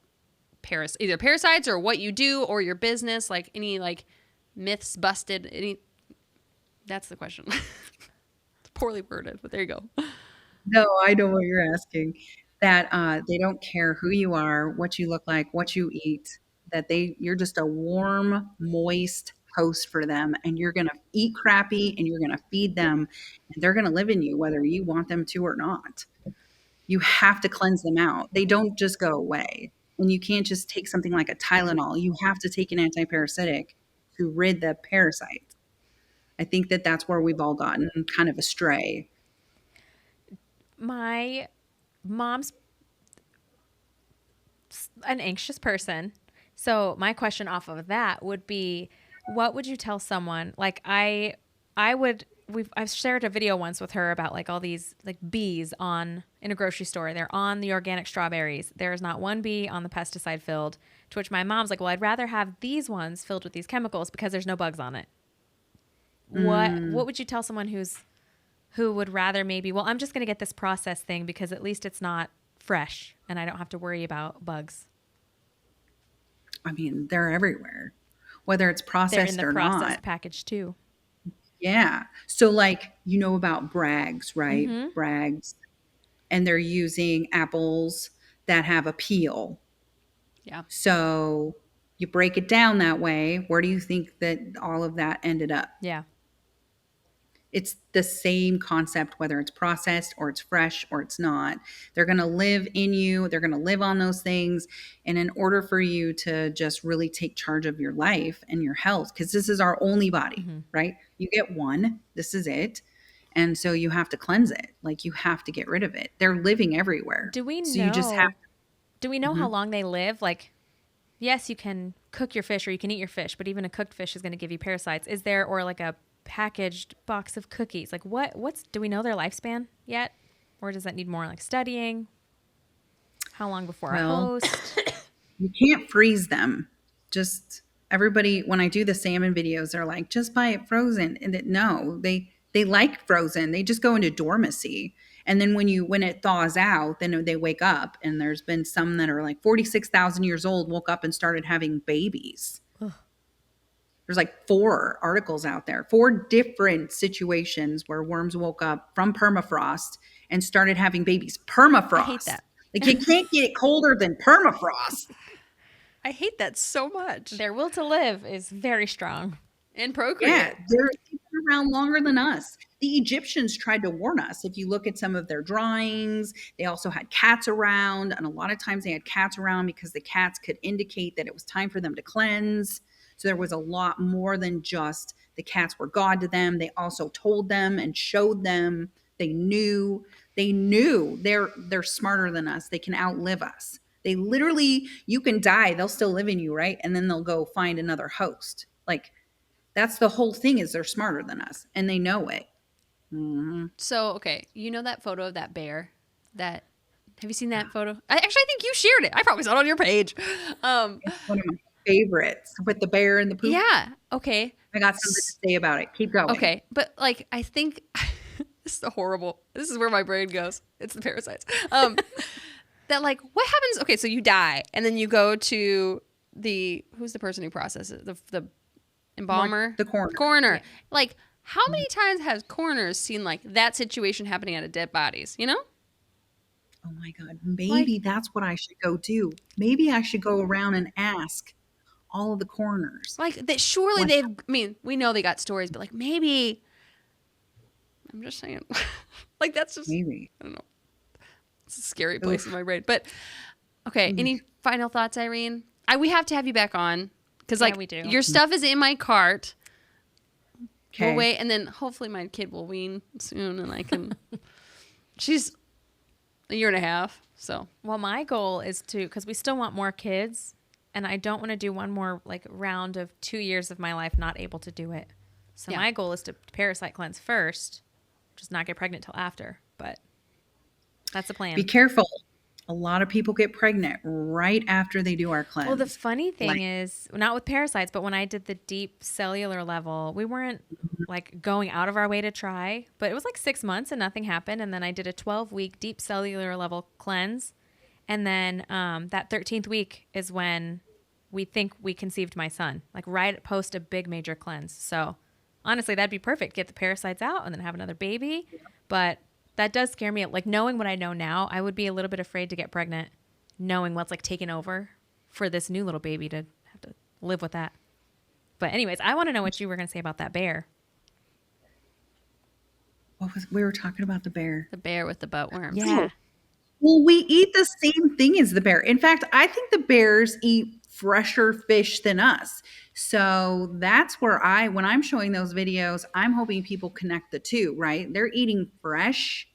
either parasites or what you do or your business, like any like myths busted, that's the question. It's poorly worded, but there you go. No, I know what you're asking. That they don't care who you are, what you look like, what you eat. That you're just a warm, moist host for them, and you're gonna eat crappy, and you're gonna feed them, and they're gonna live in you whether you want them to or not. You have to cleanse them out. They don't just go away, and you can't just take something like a Tylenol. You have to take an antiparasitic to rid the parasite. I think that that's where we've all gotten kind of astray. My mom's an anxious person. So my question off of that would be, what would you tell someone? Like I would, I've shared a video once with her about like all these like bees on in a grocery store. They're on the organic strawberries. There is not one bee on the pesticide filled. To which my mom's like, well, I'd rather have these ones filled with these chemicals because there's no bugs on it. What would you tell someone who would rather maybe, well, I'm just going to get this processed thing because at least it's not fresh and I don't have to worry about bugs. I mean, they're everywhere, whether it's They're in processed the or processed not. package too. Yeah. So, like, you know about Bragg's, right? Mm-hmm. Bragg's. And they're using apples that have a peel. Yeah. So, you break it down that way. Where do you think that all of that ended up? Yeah. It's the same concept, whether it's processed or it's fresh or it's not. They're going to live in you. They're going to live on those things. And in order for you to just really take charge of your life and your health, because this is our only body, Mm-hmm. right? You get one, this is it. And so you have to cleanse it. Like you have to get rid of it. They're living everywhere. Do we So you just have know? Do we know to. how Mhm. long they live? Like, yes, you can cook your fish or you can eat your fish, but even a cooked fish is going to give you parasites. Is there or like a packaged box of cookies? Like, what's do we know their lifespan yet, or does that need more like studying? How long before a Well, host? you can't freeze them. Just everybody when I do the salmon videos, they're like, just buy it frozen. And no, they like frozen. They just go into dormancy. And then when it thaws out, then they wake up. And there's been some that are like 46,000 years old, woke up and started having babies. Ugh, There's like 4 articles out there, 4 different situations where worms woke up from permafrost and started having babies. I hate Permafrost. that. Like you can't get colder than permafrost. I hate that so much. Their will to live is very strong. And Yeah, procreate. they've been around longer than us. The Egyptians tried to warn us. If you look at some of their drawings, they also had cats around, and a lot of times they had cats around because the cats could indicate that it was time for them to cleanse. So there was a lot more than just the cats were God to them. They also told them and showed them. They knew. They knew they're smarter than us. They can outlive us. They literally, you can die, they'll still live in you, right? And then they'll go find another host. Like that's the whole thing is they're smarter than us and they know it. Mm-hmm. So, okay, you know that photo of that bear? That have you seen that photo? I think you shared it. I probably saw it on your page. It's one of my favorites with the bear and the poop. Yeah. Okay. I got something to say about it. Keep going. Okay. But like, I think this is the horrible. This is where my brain goes. It's the parasites. That like, what happens? Okay, so you die, and then you go to who's the person who processes it? The embalmer, The coroner. Coroner. Yeah. Like, how many times has coroners seen like that situation happening out of dead bodies? You know? Oh my God. Maybe that's what I should go do. Maybe I should go around and ask all of the coroners. Like that. Surely What they've. I mean, we know they got stories, but like maybe. I'm just saying. Like that's just. Maybe. I don't know. It's a scary place in my brain. But okay, any final thoughts, Irene? We have to have you back on because Yeah, like we do. your stuff is in my cart. Okay. We'll wait, and then hopefully my kid will wean soon, and I can. She's a year and a half, so Well, my goal is to, because we still want more kids, and I don't want to do one more like round of 2 years of my life not able to do it. So Yeah. my goal is to parasite cleanse first, just not get pregnant till after. But that's the plan. Be careful. A lot of people get pregnant right after they do our cleanse. Well, the funny thing Like- is, not with parasites, but when I did the deep cellular level, we weren't like going out of our way to try, but it was like 6 months and nothing happened. And then I did a 12-week deep cellular level cleanse. And then that 13th week is when we think we conceived my son, like right post a big major cleanse. So honestly, that'd be perfect. Get the parasites out and then have another baby. But That does scare me. Like knowing what I know now, I would be a little bit afraid to get pregnant, knowing what's like taken over for this new little baby to have to live with that. But anyways, I want to know what you were going to say about that bear. We were talking about the bear. The bear with the butt worms. Yeah. Well, we eat the same thing as the bear. In fact, I think the bears eat fresher fish than us. So that's where when I'm showing those videos, I'm hoping people connect the two, right? They're eating fresh,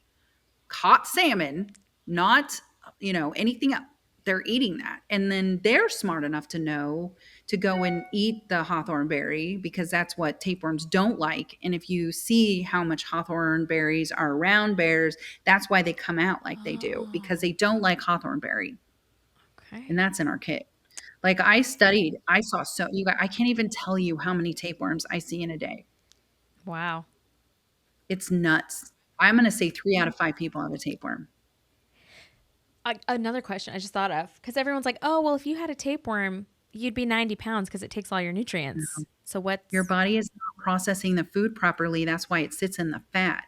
caught salmon, not, anything else. They're eating that. And then they're smart enough to know to go and eat the hawthorn berry because that's what tapeworms don't like. And if you see how much hawthorn berries are around bears, that's why they come out like they do, because they don't like hawthorn berry. Okay. And that's in our kit. Like I saw I can't even tell you how many tapeworms I see in a day. Wow. It's nuts. I'm going to say 3 out of 5 people have a tapeworm. Another question I just thought of, because everyone's like, oh, well, if you had a tapeworm, you'd be 90 pounds because it takes all your nutrients. No. So what's... Your body is not processing the food properly. That's why it sits in the fat.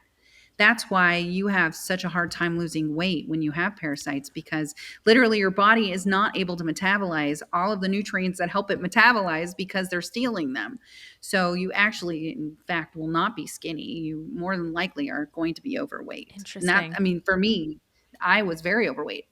That's why you have such a hard time losing weight when you have parasites, because literally your body is not able to metabolize all of the nutrients that help it metabolize because they're stealing them. So you actually, in fact, will not be skinny. You more than likely are going to be overweight. Interesting. For me, I was very overweight.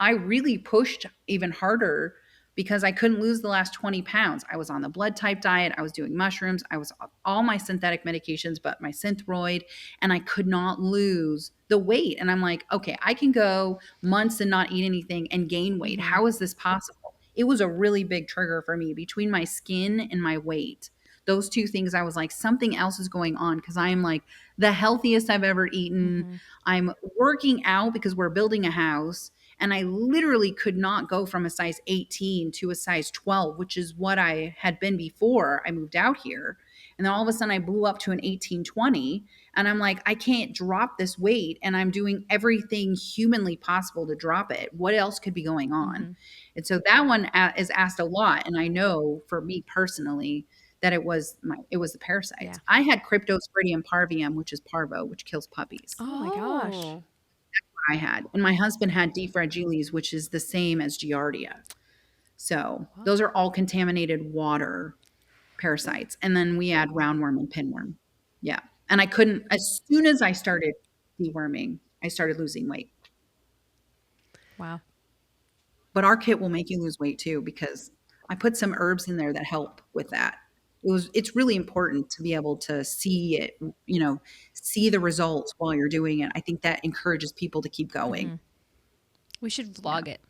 I really pushed even harder because I couldn't lose the last 20 pounds. I was on the blood type diet. I was doing mushrooms. I was off all my synthetic medications, but my Synthroid, and I could not lose the weight. And I'm like, okay, I can go months and not eat anything and gain weight. How is this possible? It was a really big trigger for me between my skin and my weight. Those two things, I was like, something else is going on because I am like the healthiest I've ever eaten. I'm working out because we're building a house. And I literally could not go from a size 18 to a size 12, which is what I had been before I moved out here. And then all of a sudden I blew up to an 18, 20. And I'm like, I can't drop this weight. And I'm doing everything humanly possible to drop it. What else could be going on? And so that one is asked a lot. And I know for me personally that it was the parasites. Yeah. I had Cryptosporidium parvium, which is parvo, which kills puppies. Oh my gosh. I had. And my husband had D. fragilis, which is the same as Giardia. So those are all contaminated water parasites. And then we add roundworm and pinworm. Yeah. And I couldn't, as soon as I started deworming, I started losing weight. Wow. But our kit will make you lose weight too, because I put some herbs in there that help with that. It's really important to be able to see it, see the results while you're doing it. I think that encourages people to keep going. We should vlog it.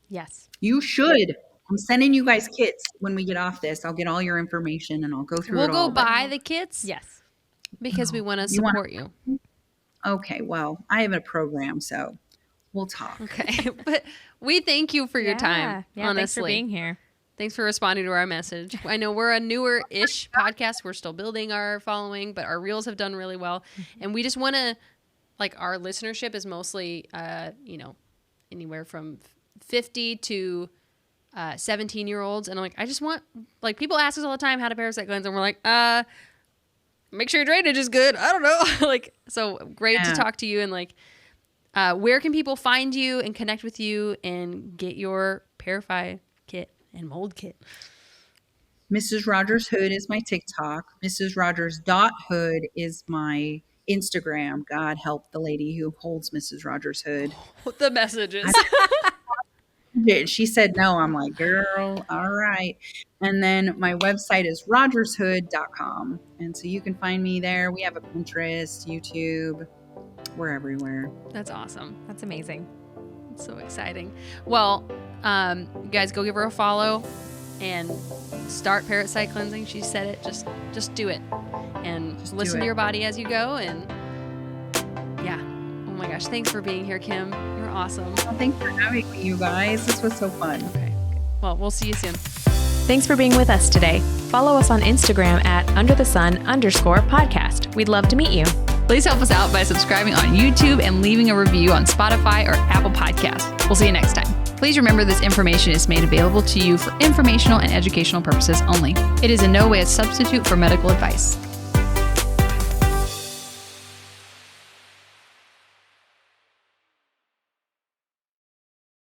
Yes. You should. I'm sending you guys kits when we get off this. I'll get all your information and I'll go through it all. We'll go buy the kits? Yes. Because we want to support you. Okay, well, I have a program, so we'll talk. Okay. But we thank you for your time, Yeah, honestly. thanks for being here. Thanks for responding to our message. I know we're a newer-ish podcast. We're still building our following, but our reels have done really well. And we just want to, our listenership is mostly, anywhere from 50 to 17-year-olds. And I'm like, I just want, people ask us all the time how to parasite cleanse. And we're like, make sure your drainage is good. I don't know. So great to talk to you. And where can people find you and connect with you and get your Parify kit and mold kit? Mrs. Rogers Hood is my TikTok. Mrs. Rogers.hood is my Instagram. God help the lady who holds Mrs. Rogers Hood. The messages. She said no. I'm like, girl, all right. And then my website is rogershood.com. And so you can find me there. We have a Pinterest, YouTube. We're everywhere. That's awesome. That's amazing. It's so exciting. Well, you guys go give her a follow and start parasite cleansing. She said it. Just do it. And just listen to your body as you go. And yeah. Oh my gosh. Thanks for being here, Kim. You're awesome. Well, thanks for having me, you guys. This was so fun. Okay. Well, we'll see you soon. Thanks for being with us today. Follow us on Instagram at underthesun_podcast. We'd love to meet you. Please help us out by subscribing on YouTube and leaving a review on Spotify or Apple Podcasts. We'll see you next time. Please remember this information is made available to you for informational and educational purposes only. It is in no way a substitute for medical advice.